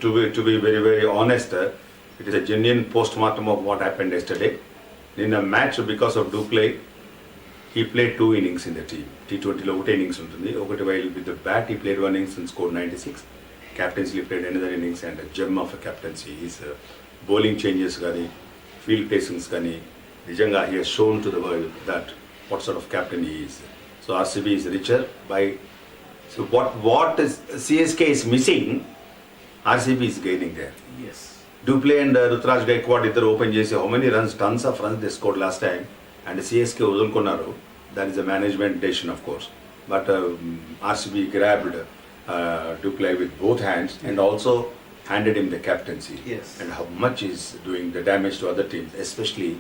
to be very very honest, it is a genuine postmortem of what happened yesterday in a match. Because of Duplay, he played 2 innings in the team. T20లో 1 innings ఉంటుంది. ఒకటి while with the bat he played 1 innings and scored 96. Captaincy played another innings and a gem of a captaincy. His bowling changes కానీ field placings కానీ నిజంగా he has shown to the world that what sort of captain he is. So RCB is richer by, so what is CSK is missing, RCB is gaining there. Yes. Duplay and Rutraj Gaikwad ఇద్దరు open చేసి how many runs, tons of runs they scored last time. And CSK వదులుకున్నారు. That is a management decision of course. But RCB grabbed Duplay with both hands and also handed him the captaincy. Yes. And how much is doing the damage to other teams, especially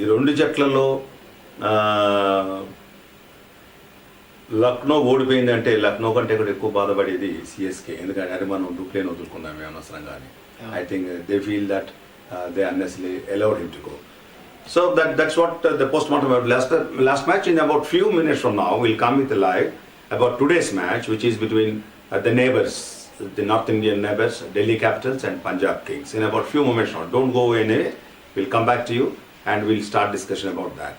ఈ 2 జట్లలో లక్నో ఓడిపోయిందంటే లక్నో కంటే కూడా ఎక్కువ బాధపడేది CSK. ఎందుకంటే అది మనం Duplayని వదులుకున్నామే అనవసరంగా అని. I think they feel that they unnecessarily allowed him to go. So that's what the postmortem of last match. In about few minutes from now, we'll come with a live about today's match, which is between the neighbors, the North Indian neighbors, Delhi Capitals and Punjab Kings. In about few moments now, don't go anywhere. We'll come back to you and we'll start discussion about that.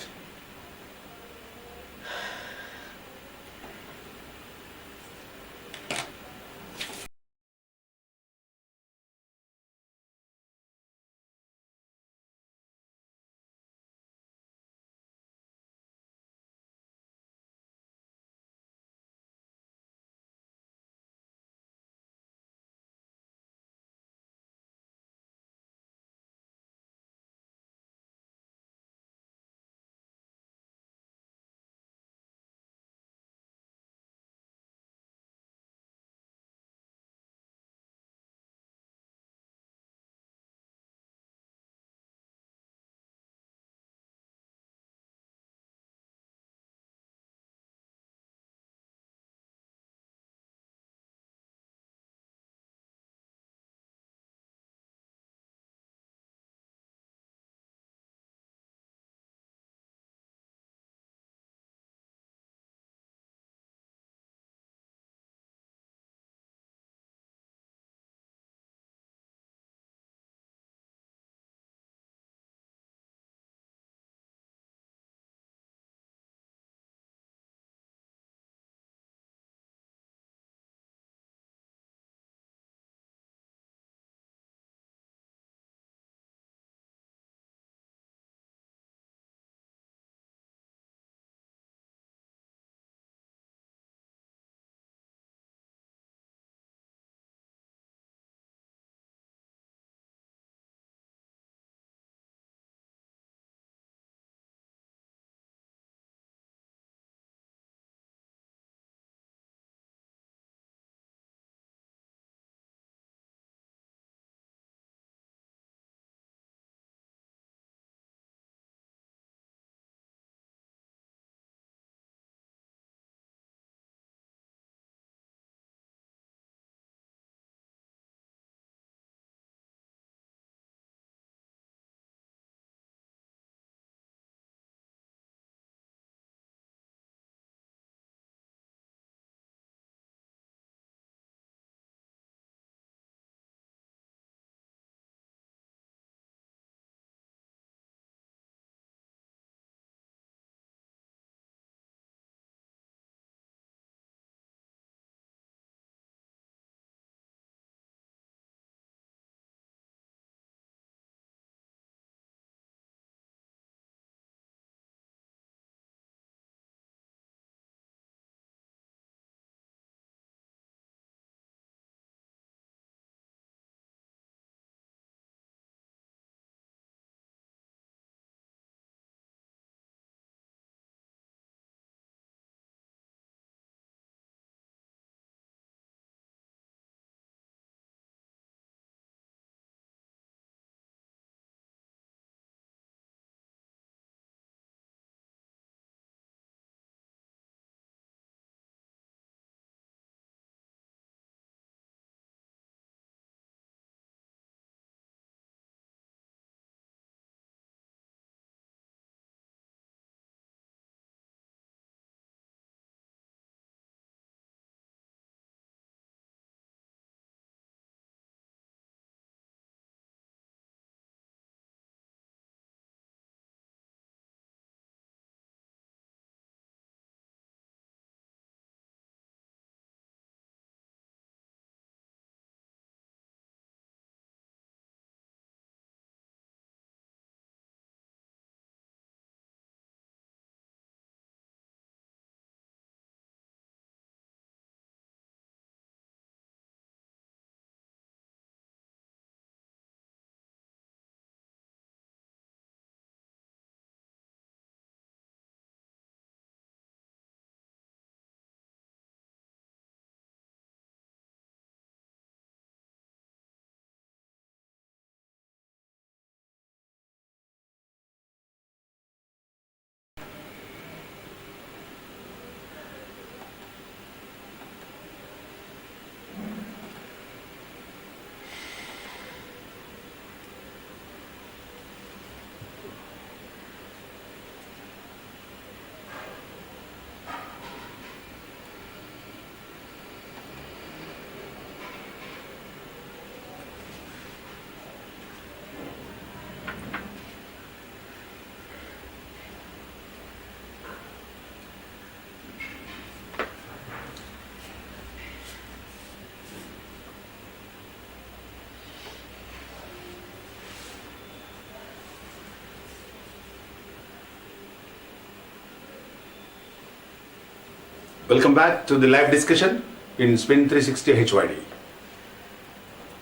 Welcome back to the live discussion in Spin 360 HYD.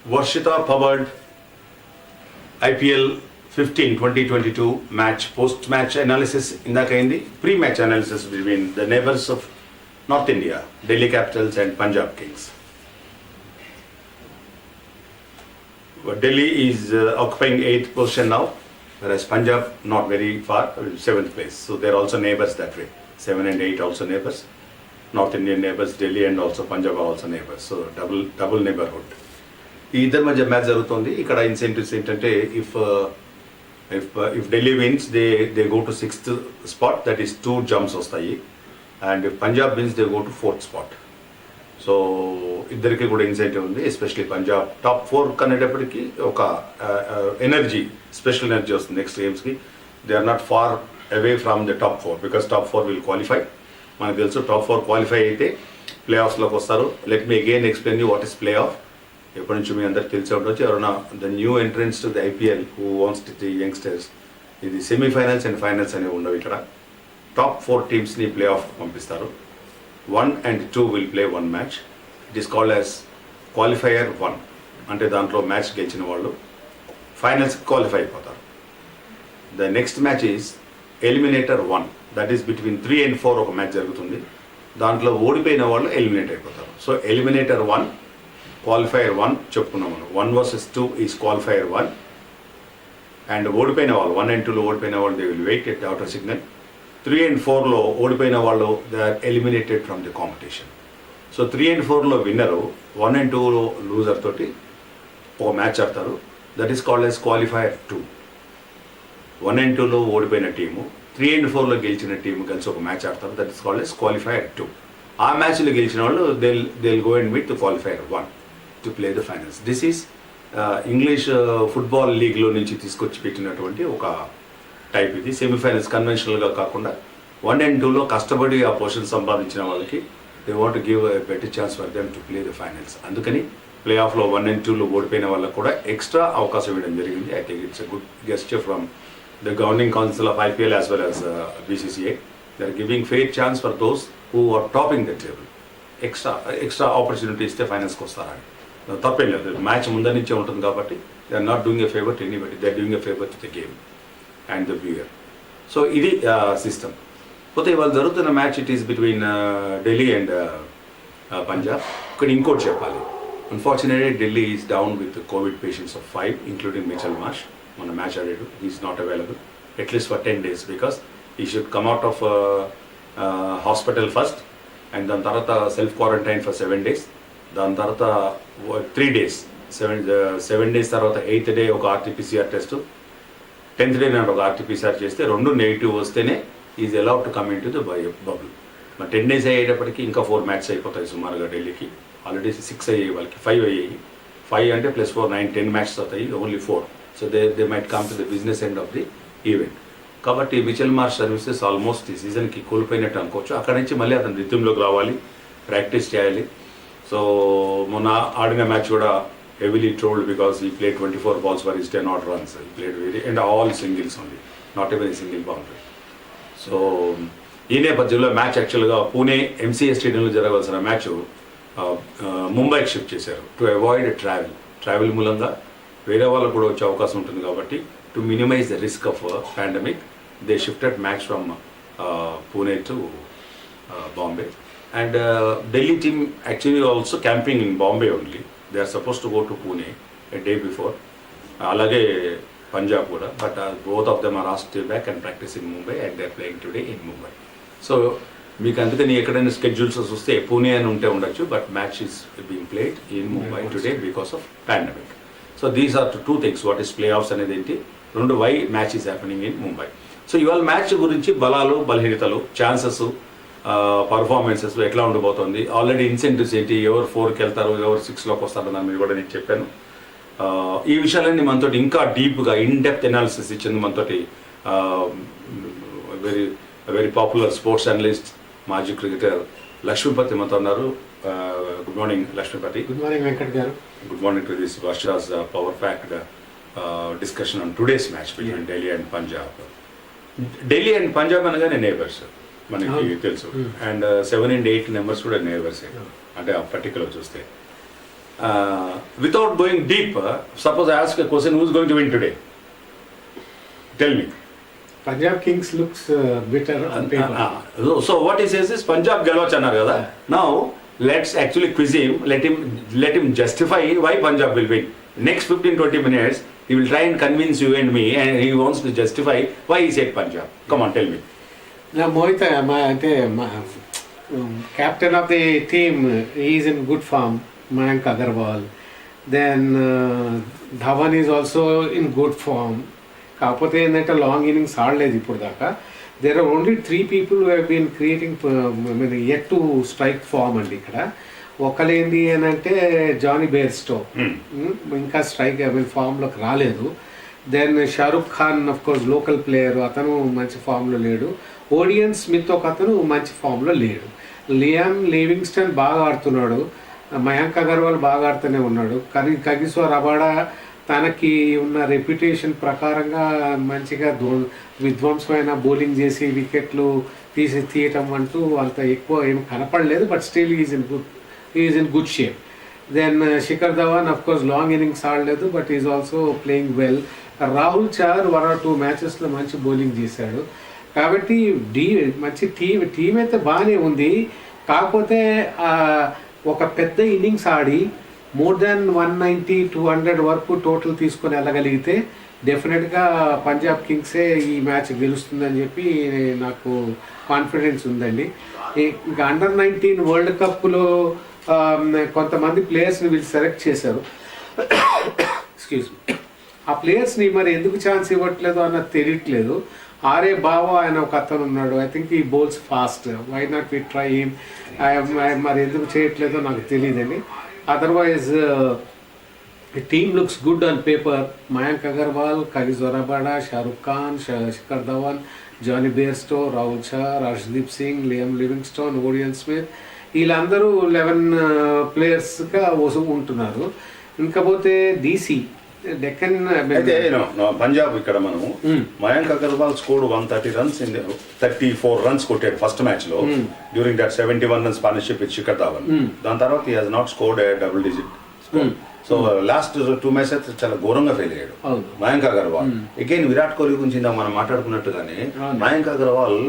Varshita powered IPL 15 2022 match post-match analysis in the pre-match analysis between the neighbors of North India, Delhi Capitals and Punjab Kings. Delhi is occupying 8th position now, whereas Punjab not very far, 7th place. So they're also neighbors that way. 7 and 8 also neighbors. North Indian neighbors, Delhi and also Punjab are also neighbors. So double neighborhood. ఈ ఇద్దరి మధ్య match జరుగుతుంది. ఇక్కడ incentives ఏంటంటే if Delhi wins, they go to 6th spot, that is 2 jumps వస్తాయి. And if Punjab wins, they go to 4th spot. So ఇద్దరికి కూడా incentive ఉంది. ఎస్పెషలీ పంజాబ్ టాప్ 4 కనేటప్పటికి ఒక ఎనర్జీ, స్పెషల్ ఎనర్జీ వస్తుంది నెక్స్ట్ గేమ్స్కి. They are not far away from the top 4 because top 4 will qualify. మనకు తెలుసు టాప్ 4 క్వాలిఫై అయితే ప్లే ఆఫ్స్లోకి వస్తారు. Let me again explain you what is playoff. ఎప్పటి నుంచి మీ అందరికి తెలిసి ఉండొచ్చు. ఎవరైనా the new entrance to the IPL who wants to the youngsters, ఇది సెమీఫైనల్స్ అండ్ ఫైనల్స్ అనేవి ఉండవు. ఇక్కడ టాప్ 4 టీమ్స్ని ప్లే ఆఫ్ పంపిస్తారు. 1 and 2 will play one match. It is called as qualifier 1. అంటే దాంట్లో మ్యాచ్ గెలిచిన వాళ్ళు ఫైనల్స్ క్వాలిఫై అయిపోతారు. The next match is eliminator 1. That is between 3 and 4 ఒక మ్యాచ్ జరుగుతుంది. దాంట్లో ఓడిపోయిన వాళ్ళు ఎలిమినేట్ అయిపోతారు. సో ఎలిమినేటర్ 1, క్వాలిఫైయర్ 1 చెప్పుకున్నాం మనం. 1 versus 2 ఈజ్ క్వాలిఫైయర్ 1. అండ్ ఓడిపోయిన వాళ్ళు 1 and 2లో ఓడిపోయిన వాళ్ళు they will wait at outer signal. 3 and 4లో ఓడిపోయిన వాళ్ళు they are eliminated from the competition. So 3 and 4లో విన్నరు, 1 and 2లో లూజర్ తోటి ఒక మ్యాచ్ ఆడతారు. That is called as qualifier 2. 1 and 2లో ఓడిపోయిన టీము 3 and 4లో గెలిచిన టీము కలిసి ఒక మ్యాచ్ ఆడతారు. That is called as qualifier 2. ఆ మ్యాచ్లో గెలిచిన వాళ్ళు they go and meet the qualifier 1 to play the finals. This is English football లీగ్లో నుంచి తీసుకొచ్చి పెట్టినటువంటి ఒక టైప్ ఇది. సెమీఫైనల్స్ కన్వెన్షనల్గా కాకుండా 1 and 2లో కష్టపడి ఆ పొజిషన్ సంపాదించిన వాళ్ళకి they want give a better chance for them to play the finals. అందుకని ప్లే ఆఫ్లో 1 and 2లో ఓడిపోయిన వాళ్ళకు కూడా ఎక్స్ట్రా అవకాశం ఇవ్వడం జరిగింది. I think it's a good gesture from the governing council of IPL as well as BCCI. They are giving fair chance for those who are topping the table. Extra opportunity ఇస్తే ఫైనల్స్కి వస్తారని తప్పేం లేదు. Match ముందర నుంచే ఉంటుంది కాబట్టి they are not doing a favour to anybody, they are doing a favour to the game and the viewer. So ఇది సిస్టమ్. పోతే ఇవాళ జరుగుతున్న match it is between Delhi and Punjab. ఇక్కడ ఇంకోటి చెప్పాలి. Unfortunately Delhi is down with Covid patients of 5 including Mitchell Marsh. మన match ఆడాడు. Is not available at least for 10 days because he should come out of hospital first and దాని తర్వాత self quarantine for 7 days. దాని తర్వాత 3 days, 7 days తర్వాత 8th day ఒక RT-PCR test, 10th day నాడు ఒక RT-PCR చేస్తే 2 నెగిటివ్ వస్తేనే is allowed to come in to the bubble. మరి 10 days అయ్యేటప్పటికి ఇంకా 4 మ్యాచెస్ అయిపోతాయి సుమారుగా ఢిల్లీకి. ఆల్రెడీ 6 అయ్యాయి, వాళ్ళకి 5 అయ్యాయి. 5 అంటే +4 9 10 మ్యాచెస్ అవుతాయి, only 4. So they might come to the business end of the event. కాబట్టి మిచెల్ మార్ష్ సర్వీసెస్ ఆల్మోస్ట్ ఈ సీజన్కి కోల్పోయినట్టు అనుకోవచ్చు. అక్కడ నుంచి మళ్ళీ అతను రిథంలోకి రావాలి, ప్రాక్టీస్ చేయాలి. సో మొన్న ఆడిన మ్యాచ్ కూడా heavily trolled because he played 24 balls for his 10 odd runs. He played and all singles only, not even a single boundary. So ఈ నేపథ్యంలో మ్యాచ్ యాక్చువల్గా పూణే MCA స్టేడియంలో జరగవలసిన మ్యాచ్ ముంబైకి షిఫ్ట్ చేశారు టు అవాయిడ్ ట్రావెల్ మూలంగా వేరే వాళ్ళకు కూడా వచ్చే అవకాశం ఉంటుంది కాబట్టి to minimise the risk of pandemic they shifted match from Pune to Bombay. And Delhi team actually also camping in Bombay only. They are supposed to go to Pune a day before. Alage Punjab kuda, but both of them are asked to back and practice in Mumbai, and they are playing today in Mumbai. So మీకు అందుకని ఎక్కడైనా schedules వస్తే పూణే అని ఉంటే ఉండొచ్చు, but match is being played in Mumbai today because of pandemic. So these are 2 things. What is playoffs అనేది ఏంటి, 2 why match is happening in Mumbai. So ఇవాళ మ్యాచ్ గురించి బలాలు బలహీనతలు, ఛాన్సెస్, పర్ఫార్మెన్సెస్ ఎట్లా ఉండబోతుంది, ఆల్రెడీ ఇన్సెంటివ్స్ ఏంటి, ఎవరు 4కి వెళ్తారు, ఎవరు 6లోకి వస్తారో దాని మీద కూడా నేను చెప్పాను. ఈ విషయాలన్నీ మనతో ఇంకా డీప్గా ఇన్డెప్త్ ఎనాలిసిస్ ఇచ్చింది మనతోటి వెరీ పాపులర్ స్పోర్ట్స్ అనలిస్ట్, మాజీ క్రికెటర్ లక్ష్మీపతి మనతో ఉన్నారు. Good morning Lakshmipathi. Good morning Venkat garu. Good morning to this Varsha's power packed discussion on today's match between Delhi and Punjab. Delhi and Punjab అనగానే నేబర్స్. మనకి తెలుసు. అండ్ 7 and 8 నెంబర్స్ కూడా నేవర్సే, అంటే ఆ పర్టికులర్ చూస్తే. Without going deep, suppose I ask a question, who is going to win today? Tell me. Punjab Kings looks better on paper. So what he says is Punjab గెలవచ్చు అన్నారు కదా. Now let's actually quiz him. Let him justify why Punjab will win. Next 15-20 minutes he will try and convince you and me, and he wants to justify why he said Punjab. Come on, tell me. Now Mohit, అంటే captain of the team, he is in good form. Mayank Agarwal. Then Dhawan is also in good form. కాకపోతే ఏంటంటే long innings ఆడలేదు ఇప్పుడు దాకా. There are only 3 people who have been creating yet to strike form అండి ఇక్కడ. ఒకలేంది అని అంటే జానీ బేర్స్టో ఇంకా స్ట్రైక్ ఫామ్లోకి రాలేదు. Then Shahrukh Khan of course local player, అతను మంచి ఫామ్లో లేడు. ఓడియన్ స్మిత్ ఒక అతను మంచి ఫామ్లో లేడు. లియామ్ లివింగ్స్టన్ బాగా ఆడుతున్నాడు. మయాంక్ అగర్వాల్ బాగా ఆడుతూనే ఉన్నాడు. కగిసో రబాడా తనకి ఉన్న రెప్యుటేషన్ ప్రకారంగా మంచిగా విధ్వంసమైన బౌలింగ్ చేసి వికెట్లు తీయటం అంటూ అంత ఎక్కువ ఏమి కనపడలేదు. But still is in good shape. Then Shikhar Dhawan of course long innings ఆడలేదు, but is also playing well. Rahul Chahar 1 or 2 మ్యాచెస్లో మంచి బౌలింగ్ చేశాడు. కాబట్టి మంచి టీం అయితే బాగానే ఉంది. కాకపోతే ఒక పెద్ద ఇన్నింగ్స్ ఆడి మోర్ దాన్ 190-200 వరకు టోటల్ తీసుకొని వెళ్ళగలిగితే డెఫినెట్గా పంజాబ్ కింగ్సే ఈ మ్యాచ్ గెలుస్తుందని చెప్పి నాకు కాన్ఫిడెన్స్ ఉందండి. ఇంకా అండర్-19 వరల్డ్ కప్లో కొంతమంది ప్లేయర్స్ని వీళ్ళు సెలెక్ట్ చేశారు. Excuse me. ఆ ప్లేయర్స్ని మరి ఎందుకు ఛాన్స్ ఇవ్వట్లేదు అన్నది తెలియట్లేదు. ఆర్ఏ బావా ఆయన ఒక అతను ఉన్నాడు. ఐ థింక్ ఈ bowls fast. Why not we try him? మరి ఎందుకు చేయట్లేదో నాకు తెలియదండి. Otherwise team looks good on paper. Mayank Agarwal, Kagiso Rabada, Shahrukh Khan, Shikhar Dhawan, Jonny Bairstow, Rahul Chahar, Harshdeep Singh, Liam Livingstone, Odean Smith, వీళ్ళందరూ 11 ప్లేయర్స్గా ఉంటున్నారు. ఇంకపోతే డీసీ డెక్కన్ అయితే పంజాబ్ ఇక్కడ మనము Mayank Agarwal scored 130 runs in 34 runs కొట్టాడు ఫస్ట్ మ్యాచ్ లో during that 71 runs partnership with Shikhar Dhawan. దాని తర్వాత he has not scored a double digit score. So last 2 matches చాలా ఘోరంగా ఫెయిల్ అయ్యాడు మయాంక్ అగర్వాల్. అగైన్ విరాట్ కోహ్లీ గురించి మనం మాట్లాడుకున్నట్టుగానే Mayank Agarwal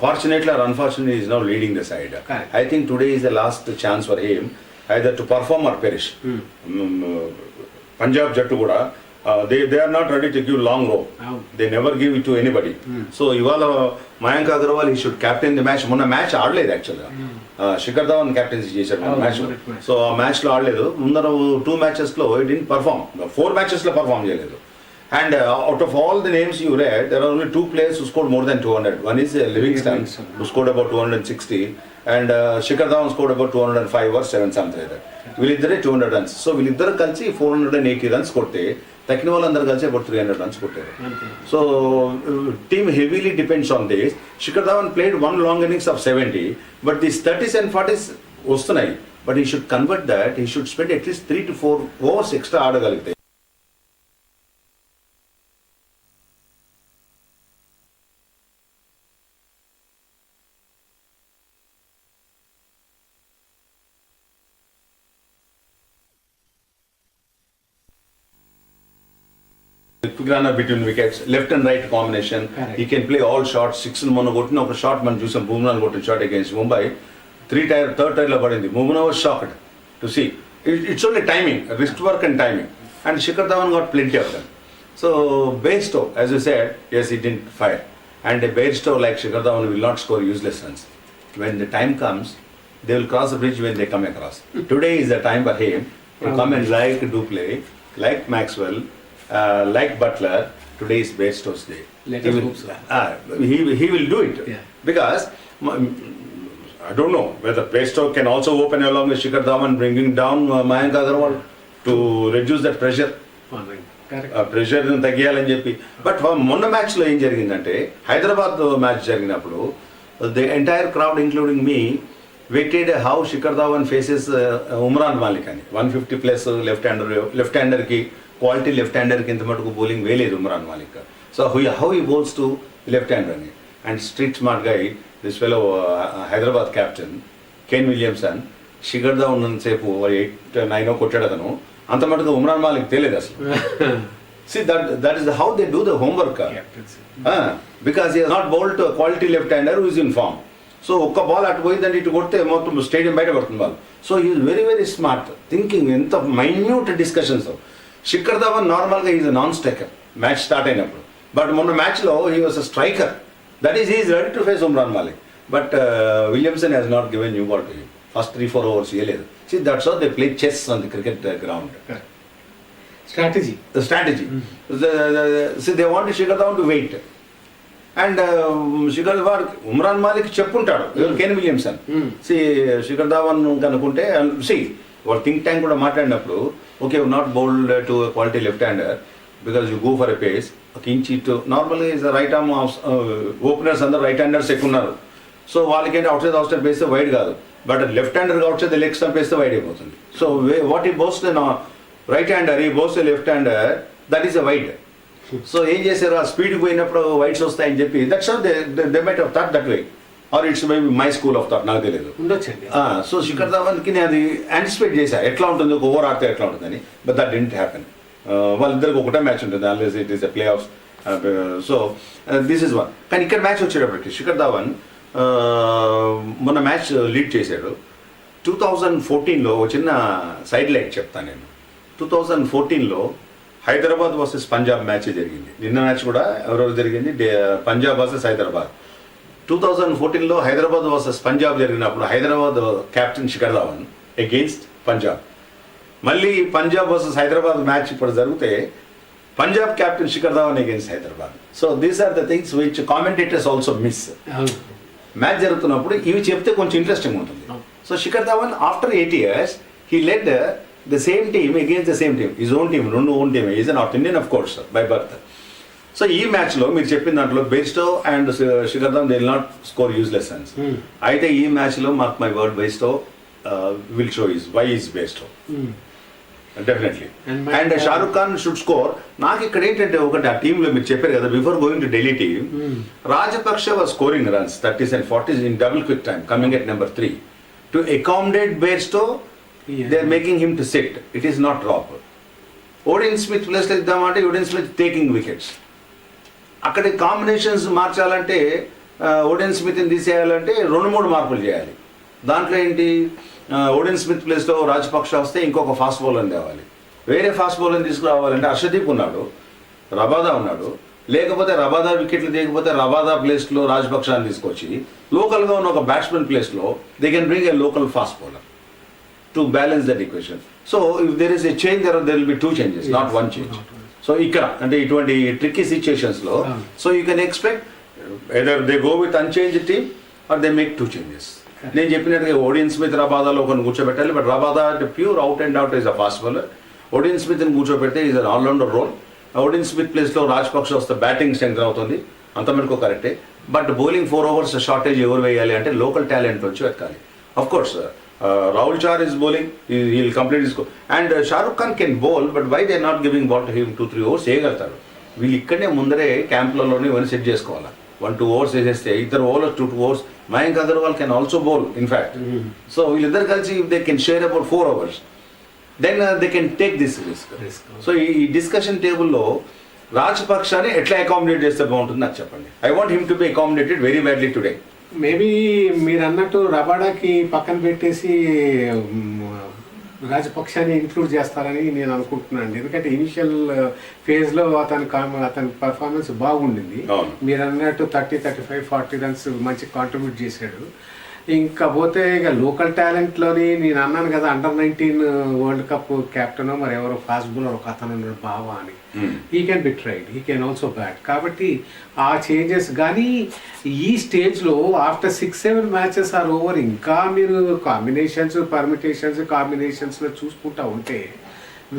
fortunately or unfortunately is now leading the side. I think today is the last chance for him either to perform or perish. Punjab జట్టు కూడా they are not ready to give long rope. They never give it to anybody. So ఇవాళ Mayank Agarwal he should captain the match. మొన్న match ఆడలేదు యాక్చువల్గా. Shikhar Dhawan captaincy చేశాడు match. So ఆ మ్యాచ్లో ఆడలేదు. ముందర 2 matchesలో ఇట్ డిడ్ పర్ఫార్మ్. 4 matchesలో పర్ఫార్మ్ చేయలేదు. And out of all the names you read, there are only 2 players who scored more than 200. One is Livingston, who scored about 260, and Shikhar Dhawan scored about 205 or 7 something like that. వీళ్ళిద్దరే 200 runs. So వీళ్ళిద్దరు కలిసి 480 runs కొడితే తక్కిన వాళ్ళందరూ కలిసి about 300 runs కొట్టారు. So team heavily depends on this. Shikhar Dhawan played 1 long innings of 70, but these 30s and 40s వస్తున్నాయి. But he should convert that. He should spend at least 3 to 4 overs extra ఆడగలిగితే. quick runner between wickets, left and right combination. Correct. He can play all shots. 6 మొన్న కొట్టిన ఒక shot మనం చూసాం. బుమ్రా కొట్టిన shot against Mumbai 3rd tier లో పడింది. Bumrah was shocked to see. It's only timing, wrist work and timing. And Shikhar Dhawan got plenty of them. So Bairstow, as you said, yes, he didn't fire. And a Bairstow like Shikhar Dhawan will not score useless runs. When the time comes, they will cross the bridge when they come across. Today is the time for him to come and like do play, like Maxwell, like Butler. Today is Bairstow's day. He will do it. Yeah. Because I don't know whether Bairstow can also open along with Shikhar Dhawan, bringing down Mayank Agarwal to reduce that pressure. Pressure తగ్గియాలని చెప్పి. But మొన్న మ్యాచ్లో ఏం జరిగిందంటే Hyderabad match జరిగినప్పుడు the entire crowd including me waited how Shikhar Dhawan faces Umran Malik అని. 150+ left హ్యాండర్కి quality left హ్యాండర్కి ఇంత మటుకు బౌలింగ్ వేయలేదు Umran Malik. So how he bowls to left hander అని. And street smart guy this fellow Hyderabad captain Kane Williamson Shikhar Dhawan ఉన్నంతసేపు 8-9 కొట్టాడు అతను, అంత మటుకు ఉమ్రాన్ మాలిక్ తెలియదు అసలు. See that is how they do the homework. Because he has not bowled to a quality left-hander who is in form. So ఒక్క ball అటు పోయిందంటే ఇటు కొడితే మొత్తం స్టేడియం బయట పడుతుంది ball. So he is very very smart thinking, ఎంత minute discussions. Shikhar Dhawan నార్మల్గా is non striker match start అయినప్పుడు, బట్ మొన్న మ్యాచ్లో he was a striker. That is is ready to face Umran Malik. But Williamson has not given new ball to him. First 3-4 overs ఇవ్వలేదు. See that's how they play chess on the cricket ground. Strategy. The strategy. See they want Shikhar Dhawan to wait. And Shikhar Dhawan, Umran Malik చెప్పుంటాడు Kane Williamson. Shikhar Dhawan కనుకుంటే వాళ్ళ think tank కూడా మాట్లాడినప్పుడు, okay not bowled to quality left hander because you go for a pace ఒక inch ఇటు. నార్మల్గా is right arm openers అందరూ right handers ఎక్కువ ఉన్నారు. సో వాళ్ళకేంటి అవుట్ సైడ్ వేస్తే వైడ్ కాదు, but left hander outside leg stump వేస్తే వైడ్ అయిపోతుంది. So what he bowls right hander, he bowls left hander, that is a wide. So ఏం చేశారు, ఆ స్పీడ్కి పోయినప్పుడు వైడ్స్ వస్తాయని చెప్పి that's how they might have thought that way, or it's maybe my school of thought, నాకు తెలియదు. So Shikhar ధావన్కి నేను అది యాంటిసిపేట్ చేశాను ఎట్లా ఉంటుంది, ఒక ఓవర్ ఆడితే ఎట్లా ఉంటుందని. But that didn't happen. వాళ్ళిద్దరికి ఒకటే మ్యాచ్ ఉంటుంది unless it is a play offs. So this is one. కానీ ఇక్కడ మ్యాచ్ వచ్చేటప్పటికి శిఖర్ ధావన్ మొన్న మ్యాచ్ లీడ్ చేశాడు. 2014లో ఒక చిన్న సైడ్ లైట్ చెప్తాను నేను. 2014లో హైదరాబాద్ వర్సెస్ పంజాబ్ మ్యాచ్ జరిగింది. నిన్న మ్యాచ్ కూడా ఎవరెవరు జరిగింది, పంజాబ్ వర్సెస్ హైదరాబాద్. 2014లో హైదరాబాద్ వర్సెస్ పంజాబ్ జరిగినప్పుడు హైదరాబాద్ కెప్టెన్ శిఖర్ ధావన్ అగెయిన్స్ట్ పంజాబ్. మళ్ళీ పంజాబ్ వర్సెస్ హైదరాబాద్ మ్యాచ్ ఇప్పుడు జరిగితే Punjab captain Shikhar Dhawan against Hyderabad. So these are the things which commentators also miss. Match జరుగుతున్నప్పుడు ఇవి చెప్తే కొంచెం ఇంట్రెస్టింగ్ ఉంటుంది. So Shikhar Dhawan after 8 years he led the same team against the same team, his own team, రెండు own team. Is a north Indian of course by birth. So ఈ మ్యాచ్లో మీరు చెప్పిన దాంట్లో Bairstow and Shikhar Dhawan they will not score useless runs. అయితే ఈ మ్యాచ్లో mark my word Bairstow will show is why is Bairstow definitely. And Shahrukh Khan should score. నాకు ఇక్కడ ఏంటంటే ఒకటి ఆ టీంలో మీరు చెప్పారు కదా before going to Delhi team, Rajapaksa was scoring runs 30s and 40s in double quick time coming at number 3. To accommodate Bairstow, they are making him to sit. It is not drop. Odin Smith place ఇద్దామంటే Odean Smith taking wickets. అక్కడ combinations మార్చాలంటే Odean స్మిత్ని తీసేయాలంటే 2-3 మార్పులు చేయాలి. దాంట్లో ఏంటి, Odean Smith ప్లేస్లో రాజపక్ష వస్తే ఇంకొక ఫాస్ట్ బౌలర్ని తేవాలి. వేరే ఫాస్ట్ బౌలర్ని తీసుకురావాలంటే హర్షదీప్ ఉన్నాడు, రబాదా ఉన్నాడు. లేకపోతే రబాదా వికెట్లు తీయకపోతే రబాదా ప్లేస్లో రాజపక్షాన్ని తీసుకొచ్చి లోకల్గా ఉన్న ఒక బ్యాట్స్మెన్ ప్లేస్లో they can bring a local fast bowler to balance that equation. So if there is a change there will be 2 changes, నాట్ 1 change. సో ఇక్కడ అంటే ఇటువంటి ట్రిక్కీ సిచ్యుయేషన్స్లో so you can expect either they go with unchanged team or they make 2 changes. నేను చెప్పినట్టుగా Odean Smith రబాదాలో ఒకరిని కూర్చోబెట్టాలి, but Rabada pure out and out is a fast bowler. Odean స్మిత్ని కూర్చోబెడితే is an allrounder role. Odean Smith ప్లేస్లో రాజపక్ష వస్తే batting strength అవుతుంది, అంతమేరకు కరెక్టే. బట్ బౌలింగ్ 4 overs షార్టేజ్ ఎవరు వేయాలి అంటే లోకల్ టాలెంట్ వచ్చి వెతకాలి. Of course Rahul Chahar is bowling, he will complete his. And Shahrukh Khan can bowl, but why they not giving ball to him 2-3 overs వేయగలుగుతారు. వీళ్ళు ఇక్కడనే ముందరే క్యాంప్లలోనే ఇవన్నీ సెట్ చేసుకోవాలి. 1-2 overs వేసేస్తే 2 bowlers 2 overs. Mayank Agarwal can also bowl in fact. So వీళ్ళిద్దరు కలిసి they can share about 4 overs. Then they can take this risk. So ఈ డిస్కషన్ టేబుల్లో రాజపక్షాన్ని ఎట్లా అకామిడేట్ చేస్తే బాగుంటుంది నాకు చెప్పండి. I want him to be accommodated very badly today. Maybe మీరు అన్నట్టు రబాడాకి పక్కన పెట్టేసి రాజపక్షాన్ని ఇంక్లూడ్ చేస్తారని నేను అనుకుంటున్నాను. ఎందుకంటే ఇనిషియల్ ఫేజ్లో అతని పర్ఫార్మెన్స్ బాగుండింది. మీరు అన్నట్టు 30-35-40 runs మంచి కాంట్రిబ్యూట్ చేశాడు. ఇంకా పోతే ఇక లోకల్ టాలెంట్లోని నేను అన్నాను కదా, అండర్-19 వరల్డ్ కప్ కెప్టెన్ మరి ఎవరో ఫాస్ట్ బౌలర్ ఒక అతను ఉన్నాడు బావా అని. He can be tried, he can also bat. కాబట్టి ఆ చేంజెస్ కానీ ఈ స్టేజ్లో ఆఫ్టర్ 6-7 matches ఆర్ ఓవర్ ఇంకా మీరు కాంబినేషన్స్లో చూసుకుంటా ఉంటే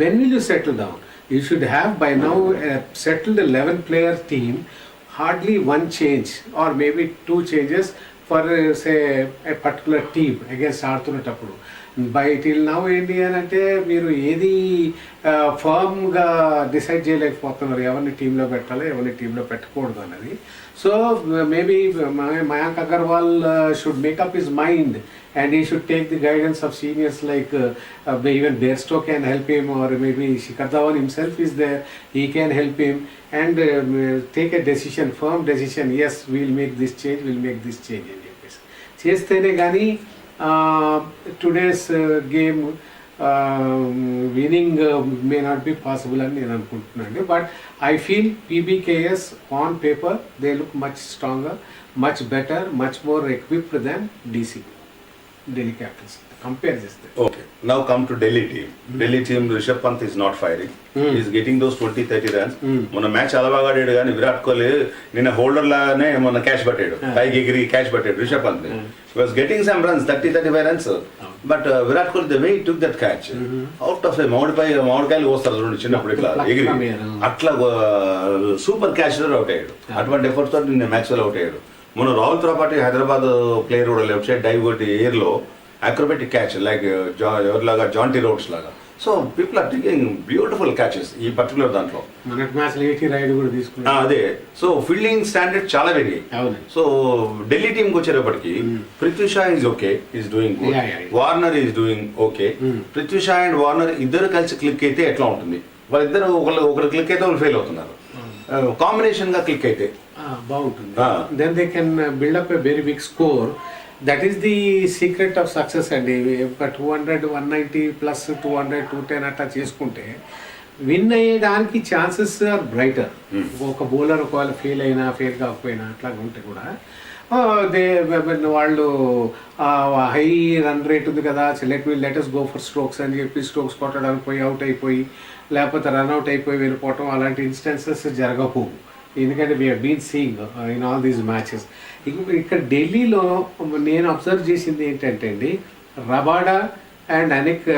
when will you settle down? You should have by now settled 11-player team, hardly 1 change or maybe 2 changes for say A particular team against ఆడుతున్నప్పుడు బై టిల్ నవ్ ఏంటి అని అంటే మీరు ఏది ఫర్మ్గా డిసైడ్ చేయలేకపోతున్నారు ఎవరిని టీంలో పెట్టాలో ఎవరిని టీంలో పెట్టకూడదు అన్నది. So maybe Mayank Agarwal should makeup his mind and he should take the guidance of seniors like even Bairstow can help him, or maybe Shikhar Dhawan himself is there, he can help him and take a decision, firm decision, yes we'll make this change అని చెప్పేసి చేస్తేనే కానీ today's game winning May not be possible అని నేను అనుకుంటున్నాను. But I feel PBKS on paper they look much stronger, much better, much more equipped than DC Delhi Capitals. Compare this thing. Okay. Now come to Delhi team. Delhi team, Rishabh Pant is not firing. He is getting those 20-30 runs. మొన్న match చాలా బాగా ఆడాడు కానీ విరాట్ కోహ్లీ నిన్న holder లాగానే మొన్న catch పట్టాడు, పైకి ఎగిరి క్యాచ్ పట్టాడు Rishabh Pant. He was getting some runs, 30-35 runs. But Virat Kohli the way he took that catch, out of a మామిడికాయలు వస్తారు చూడండి చిన్నప్పుడు ఇట్లా ఎగిరి అట్లా సూపర్ క్యాచ్ అవుట్ అయ్యాడు. అటువంటి ఎఫర్ట్స్ తోటి నిన్న మ్యాచ్ అవుట్ అయ్యాడు. మొన్న రాహుల్ త్రిపాఠి హైదరాబాద్ ప్లేయర్ కూడా లెఫ్ట్ సైడ్ డైవ్ కొట్టి ఎయిర్లో అక్రోబాటిక్ క్యాచ్ లైక్ ఎవరిలాగా జాంటీ రోడ్స్ లాగా. So people are taking beautiful catches ఈ పర్టికులర్ దాంట్లో. అదే సో ఫీల్డింగ్ స్టాండర్డ్ చాలా పెరిగాయి. సో ఢిల్లీ టీంకి వచ్చేటప్పటికి Prithvi Shah is okay, is doing good, Warner is doing okay. Prithvi Shah and Warner ఇద్దరు కలిసి క్లిక్ అయితే ఎట్లా ఉంటుంది? వాళ్ళిద్దరు ఒకరు క్లిక్ అయితే వాళ్ళు ఫెయిల్ అవుతున్నారు, కాంబినేషన్ గా క్లిక్ అయితే బాగుంటుంది. Then they can build up a very big score. That is the secret of success అండి. 200, 190 ప్లస్ 200, 210 అట్లా చేసుకుంటే విన్ అయ్యేదానికి ఛాన్సెస్ ఆర్ బ్రైటర్. ఒక బౌలర్ ఒకవేళ ఫెయిల్ కాకపోయినా అట్లా ఉంటే కూడా వాళ్ళు హై రన్ రేట్ ఉంది కదా, లెటర్స్ గో ఫర్ స్ట్రోక్స్ అని చెప్పి స్ట్రోక్స్ కొట్టడానికి పోయి అవుట్ అయిపోయి లేకపోతే రన్అట్ అయిపోయి వెళ్ళిపోవటం అలాంటి ఇన్స్టెన్సెస్ జరగకపోవు. ఎందుకంటే we're been seeing in all these matches. ఇక్కడ ఢిల్లీలో నేను అబ్జర్వ్ చేసింది ఏంటంటే అండి, Rabada and Anrich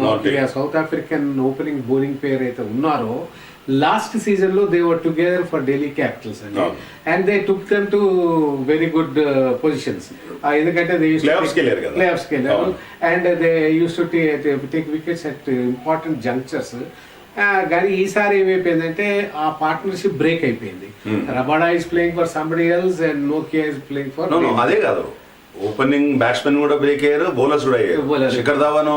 Nortje south African opening bowling pair అయితే ఉన్నారో లాస్ట్ సీజన్ లో they were together for Delhi Capitals అండి. And they took them to very good positions. ఎందుకంటే దే ప్లేఆఫ్స్ కి వెళ్ళారు and they use to take wickets at important junctures. కానీ ఈసారి ఏమైపోయిందంటే ఆ పార్ట్నర్షిప్ బ్రేక్ అయిపోయింది. Rabada is playing for somebody else and Nokia is playing for. అదే కాదు, ఓపెనింగ్ బ్యాట్స్మెన్ కూడా బ్రేక్ అయ్యారు, బౌలర్స్ కూడా అయ్యారు. శిఖర్ ధావన్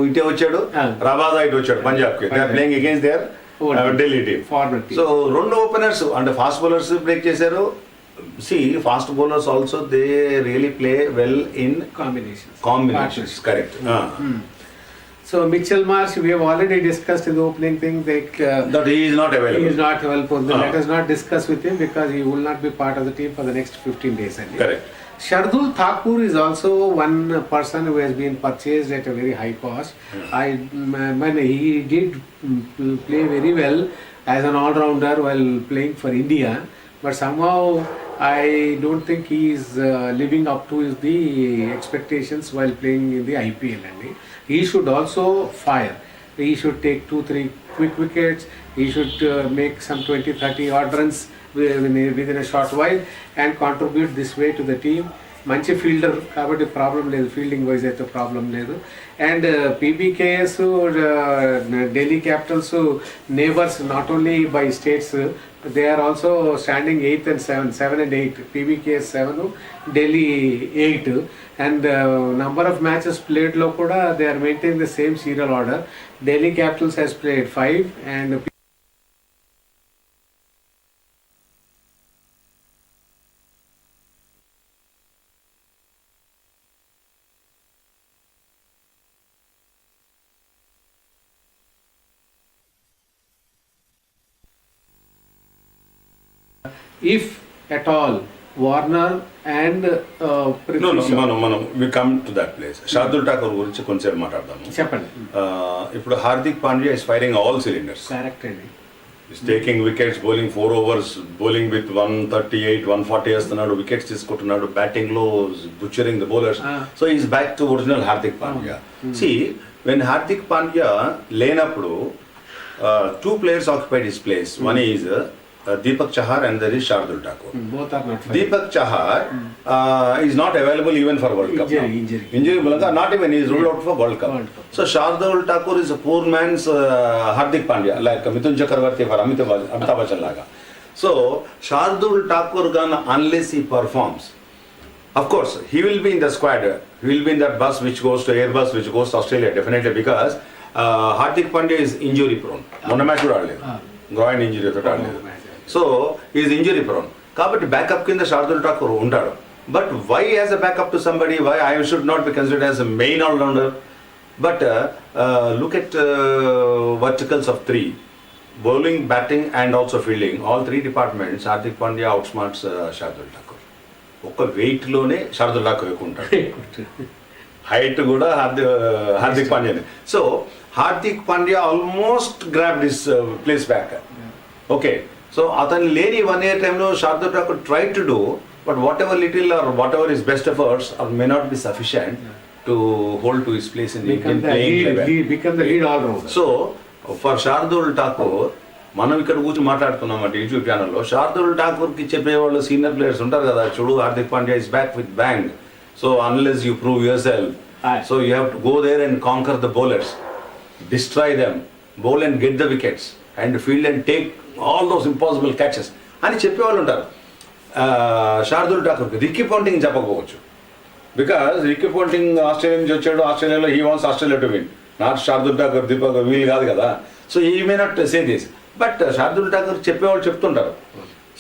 ఇటే వచ్చాడు, రబాదా ఇటు వచ్చాడు పంజాబ్ కి. They are playing against their Delhi team. So రెండు ఓపెనర్స్ అంటే ఫాస్ట్ బౌలర్స్ బ్రేక్ చేశారు. See fast bowlers also they really play well in combinations. Correct. So Mitchell Marsh, we have already discussed in the opening thing that he is not available. He is not available. Let us not discuss with him because he will not be part of the team for the next 15 days. Correct. Shardul Thakur is also one person who has been purchased at a very high cost. He did play very well as an all-rounder while playing for India, but somehow I don't think he is living up to the expectations while playing in the IPL. He should also fire. He should take 2-3 quick wickets. He should make some 20-30 odd runs within a short while and contribute this way to the team. మంచి fielder కాబట్టి problem లేదు, fielding wise అయితే problem లేదు. And PBKS Delhi Capitals neighbours not only by states, they are also standing 8th and 7 and 8. PBKS 7, Delhi 8. And number of matches ప్లేడ్లో కూడా they are maintain the same serial order. Delhi Capitals has played 5 and if at all Warner and మనం we come to that place. Shardul Thakur గురించి కొంచెం మాట్లాడదాము. చెప్పండి. ఇప్పుడు Hardik Pandya is firing all cylinders. Correct అండి. He's taking wickets, bowling 4 overs, bowling with 138, 140 వేస్తున్నాడు, wickets తీసుకుంటున్నాడు, batting లో butchering the bowlers. So he's back to original Hardik Pandya. See, when Hardik Pandya లేనప్పుడు 2 players occupied his place. One is Deepak Chahar and there is Shardul Thakur. Both are not fine. Deepak Chahar is not available even for World Cup. Injury Mulanga, not even he is ruled out for World Cup. So Shardul Thakur is a poor man's Hardik Pandya, like Mithun Chakravarti for Amitabh Bachchan laga. So Shardul Thakur unless he performs, of course he will be in the squad. He will be in that bus which goes to Airbus, which goes to Australia definitely, because Hardik Pandya is injury prone. Monna match kuda aadaledu, groin injury tho aadaledu. So he is injury prone. Kabatti backup kinda Shardul Thakur untadu. But why as a backup to somebody? Why I should not be considered as a main all-rounder? But look at verticals of three: bowling, batting and also fielding. All three departments, Hardik Pandya outsmarts Shardul Thakur. ఒక weight లోనే శార్దుల్ ఠాకూర్ ఎక్కువ ఉంటాడు, height కూడా హార్దిక్ పాండ్యానే. So Hardik Pandya almost grabbed his place back. Okay, so అతను లేని 1 year టైంలో Shardul Thakur try to do, but whatever little or whatever his best efforts may not be sufficient to hold to his place in Indian playing level. So for Shardul Thakur, మనం ఇక్కడ కూర్చొని మాట్లాడుతున్నామంటే YouTube ఛానల్లో, శార్దుల్ ఠాకూర్కి చెప్పేవాళ్ళు senior players ఉంటారు కదా, చూడు Hardik Pandya is back with bang, so unless you prove yourself, so you have to go there and conquer the bowlers, destroy them, bowl and get the wickets and field and take all those impossible catches అని చెప్పేవాళ్ళు ఉంటారు. శార్దుల్ ఠాకూర్కి Ricky Ponting చెప్పకపోవచ్చు, because Ricky Ponting Australia నుంచి వచ్చాడు, ఆస్ట్రేలియాలో he wants Australia to win, not Shardul Thakur. Deepak వీలు కాదు కదా, so he may not say this, but Shardul Thakur చెప్పేవాళ్ళు చెప్తుంటారు.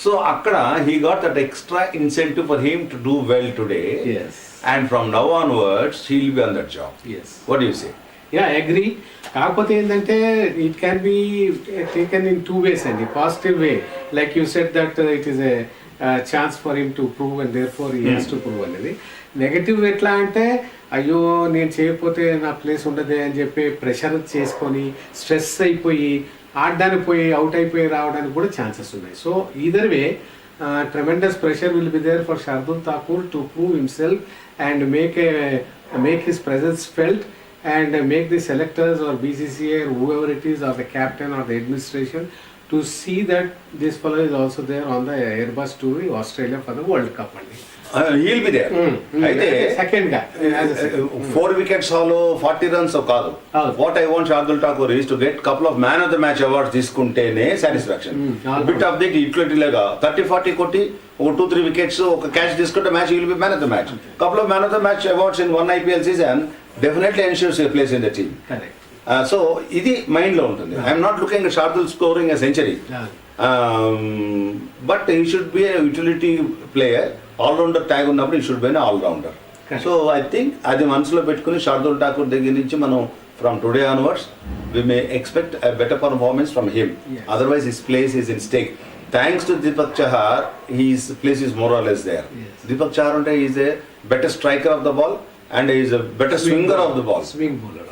సో అక్కడ he got that extra incentive for him to do well today, and from now onwards he will be on that job. What you say? Yeah, agree. కాకపోతే ఏంటంటే it can be taken in 2 ways అండి. Positive way, like you said that it is a chance for him to prove and therefore he has to prove అనేది. Negative ఎట్లా అంటే, అయ్యో నేను చేయకపోతే నా ప్లేస్ ఉండదే అని చెప్పి ప్రెషర్ చేసుకొని స్ట్రెస్ అయిపోయి ఆడడానికి పోయి అవుట్ అయిపోయి రావడానికి కూడా ఛాన్సెస్ ఉన్నాయి. So either way tremendous pressure will be there for Shardul Thakur to prove himself and make his presence felt and make the selectors or BCCA or whoever it is, or the captain or the administration, to see that this fellow is also there on the Airbus to Australia for the World Cup. He'll be there. అయితే second గా 4 wickets hollow 40 runs కాదు. What I want Shardul Thakur is to get couple of man of the match awards తీసుకుంటేనే satisfaction. Bit of the equality లాగా 30-40 కొట్టి ఒక 2-3 wickets ఒక catch తీసుకుంటే match will be man of the match. Couple of man of the match awards in 1 IPL season definitely ensures a place in the team. So ఇది mind లో ఉంటుంది. I'm not looking at Shardul scoring a century, but he should be a utility player. All rounder tag ఉన్నప్పుడు he should be an all rounder. So I think అది మనసులో పెట్టుకుని శార్దుల్ ఠాకూర్ దగ్గర నుంచి మనం from today onwards we may expect a better performance from him. Otherwise his place is in stake. Thanks to Deepak Chahar, he's place is more or less there. Deepak Chahar అంటే is a better striker of the ball and he is a better swinger of the ball. Swing bowler.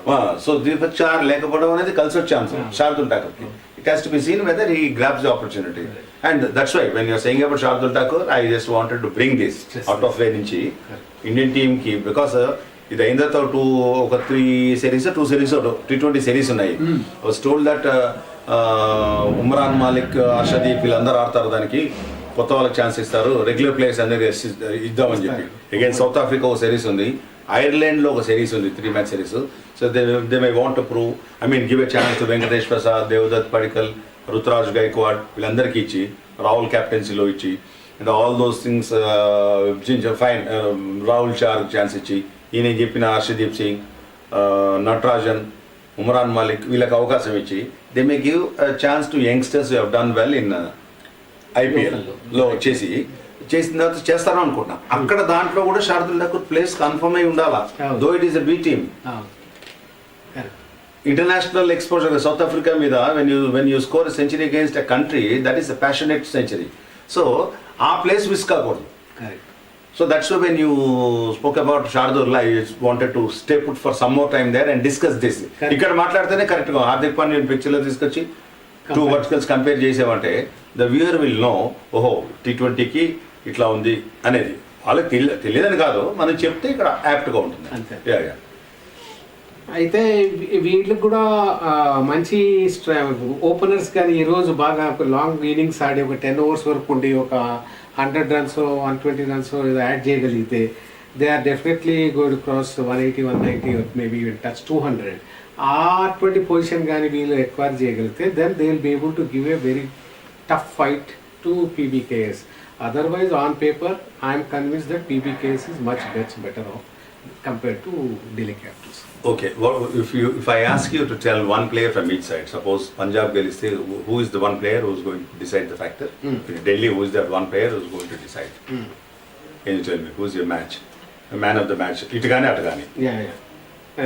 So Deepak Chahar lekapodam anedi kalsi chance Shardul Thakur ki. It has to be seen whether he grabs the opportunity. And that's why when you are saying about Shardul Thakur, I just wanted to bring this out of way nunchi Indian team ki, because ఇది అయిన తర్వాత ఒక 3 series 2 series T20 series ఉన్నాయి. I was told that Umran Malik, Harshdeep వీళ్ళందరూ ఆడతారు, దానికి కొత్త వాళ్ళకి ఛాన్స్ ఇస్తారు, రెగ్యులర్ ప్లేయర్స్ అందరికి ఇద్దామని చెప్పి. అగైన్ సౌత్ ఆఫ్రికా ఒక సిరీస్ ఉంది, ఐర్లాండ్లో ఒక సిరీస్ ఉంది, 3 match series. So they may want to prove, I mean give a chance to Venkatesh Prasad, Devdutt Padikkal, Ruturaj Gaikwad వీళ్ళందరికీ ఇచ్చి, రాహుల్ క్యాప్టెన్సీలో ఇచ్చి, and all those things fine, Rahul చార్కి ఛాన్స్ ఇచ్చి, ఈయన చెప్పిన హర్షదీప్ సింగ్, నటరాజన్, ఉమ్రాన్ మాలిక్ వీళ్ళకి అవకాశం ఇచ్చి, they may give chance to youngsters who have done well in IPL-లో చేసిన తర్వాత చేస్తాను అనుకుంటున్నా. అక్కడ దాంట్లో కూడా శార్దుల్ ఠాకూర్ ప్లేస్ కన్ఫర్మ్ అయి ఉండాలా, though it is a B team. International exposure South Africa మీద when you score a century against a country, that is a passionate century. So ఆ ప్లేస్ మిస్ కాకూడదు. So that's why when you spoke about Shardul, I wanted to stay put for some more time there and discuss this. ఇక్కడ మాట్లాడితేనే కరెక్ట్గా హార్దిక్ పాండ్యా పిక్చర్లో తీసుకొచ్చి 2 verticals compare చేసామంటే the viewer will know, ఓహో T20కి ఇట్లా ఉంది అనేది. వాళ్ళకి తెలియదని కాదు, మనం చెప్తే ఇక్కడ యాప్ట్గా ఉంటుంది. అయితే వీళ్ళకి కూడా మంచి ఓపెనర్స్ కానీ ఈరోజు బాగా లాంగ్ ఇన్నింగ్స్ ఆడి ఒక 10 ఓవర్స్ వరకు ఉండి ఒక 100 రన్స్ 120 రన్స్ యాడ్ చేయగలిగితే they are definitely go cross 180 190 maybe touch 200. అటువంటి పొజిషన్ కానీ వీళ్ళు ఎక్వైర్ చేయగలిగితే then they will be able to give a very tough fight to PBKS. Otherwise, on paper, I am convinced that PBKS is much better off compared to Delhi Capitals. Okay, well, if I ask you to tell one player from each side, suppose Punjab Geliste, who is the one player who is going to decide the factor? In Delhi, who is that one player who is going to decide? Can you tell me who is your match? The man of the match. Itagani Atagani. Yeah.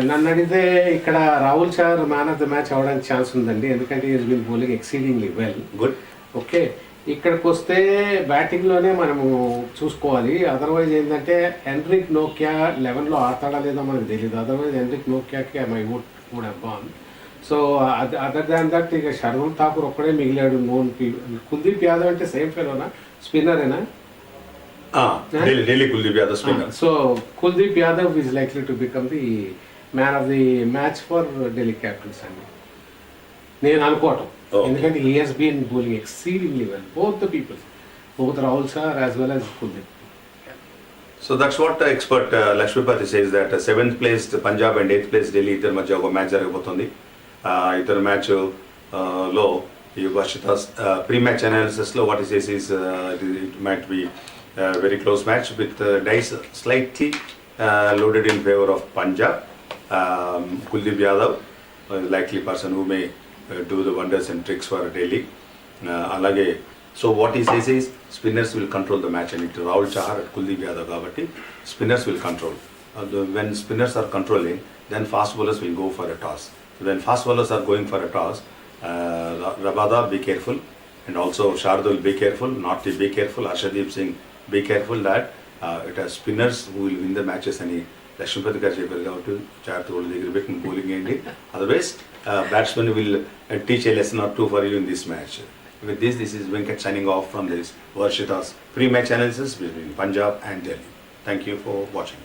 నన్ను అడిగితే ఇక్కడ రాహుల్ చార్ man of the match అవడానికి chance ఉందండి, ఎందుకంటే is bin bowling exceedingly well. Good. Okay, ఇక్కడికి వస్తే బ్యాటింగ్లోనే మనము చూసుకోవాలి. అదర్వైజ్ ఏంటంటే హెన్రిక్ నోకియా 11లో ఆడతాడా లేదో మనకు తెలియదు. అదర్వైజ్ హెన్రిక్ నోకియాకి my would have gone. So other than that ఇక శర్మన్ ఠాకూర్ ఒక్కడే మిగిలాడు. కుల్దీప్ యాదవ్ అంటే సేమ్ ఫెలోనా, స్పిన్నరేనా? Delhi Kuldeep Yadav spinner. So Kuldeep Yadav is likely to become the man of the match for Delhi Capitals అండి నేను అనుకోవటం. ఎందుకంటే he has been bowling exceedingly well, both Rahul Char as well as Kuldeep. So that's what the expert Lakshmipati says, that 7th place Punjab and 8th place Delhi ఇద్దరు మధ్య ఒక match జరగబోతుంది. ఇద్దరు match లో ఈ వర్షితాస్ ప్రీ-మ్యాచ్ అనాలిసిస్ లో what he says is it might be very close match with dice slightly loaded in favor of Punjab. Kuldeep Yadav, likely person who may do the wonders and tricks for Delhi. Alage, so what he says is spinners will control the match, and it Rahul Chahar at Kuldeep Yadav kabatti spinners will control. When spinners are controlling, then fast bowlers will go for a toss. When fast bowlers are going for a toss, Rabada be careful, and also Shardul be careful, Naughty be careful, Arshdeep Singh be careful that it has spinners who will win the matches. అని లక్ష్మీపతి గారు చెప్పారు కాబట్టి జాగ్రత్త వాళ్ళ దగ్గర పెట్టి bowling వేయండి. Otherwise batsmen will teach a lesson or two for you in this match. With this is Venkat signing off from this Varshita's pre-match analysis between Punjab and Delhi. Thank you for watching.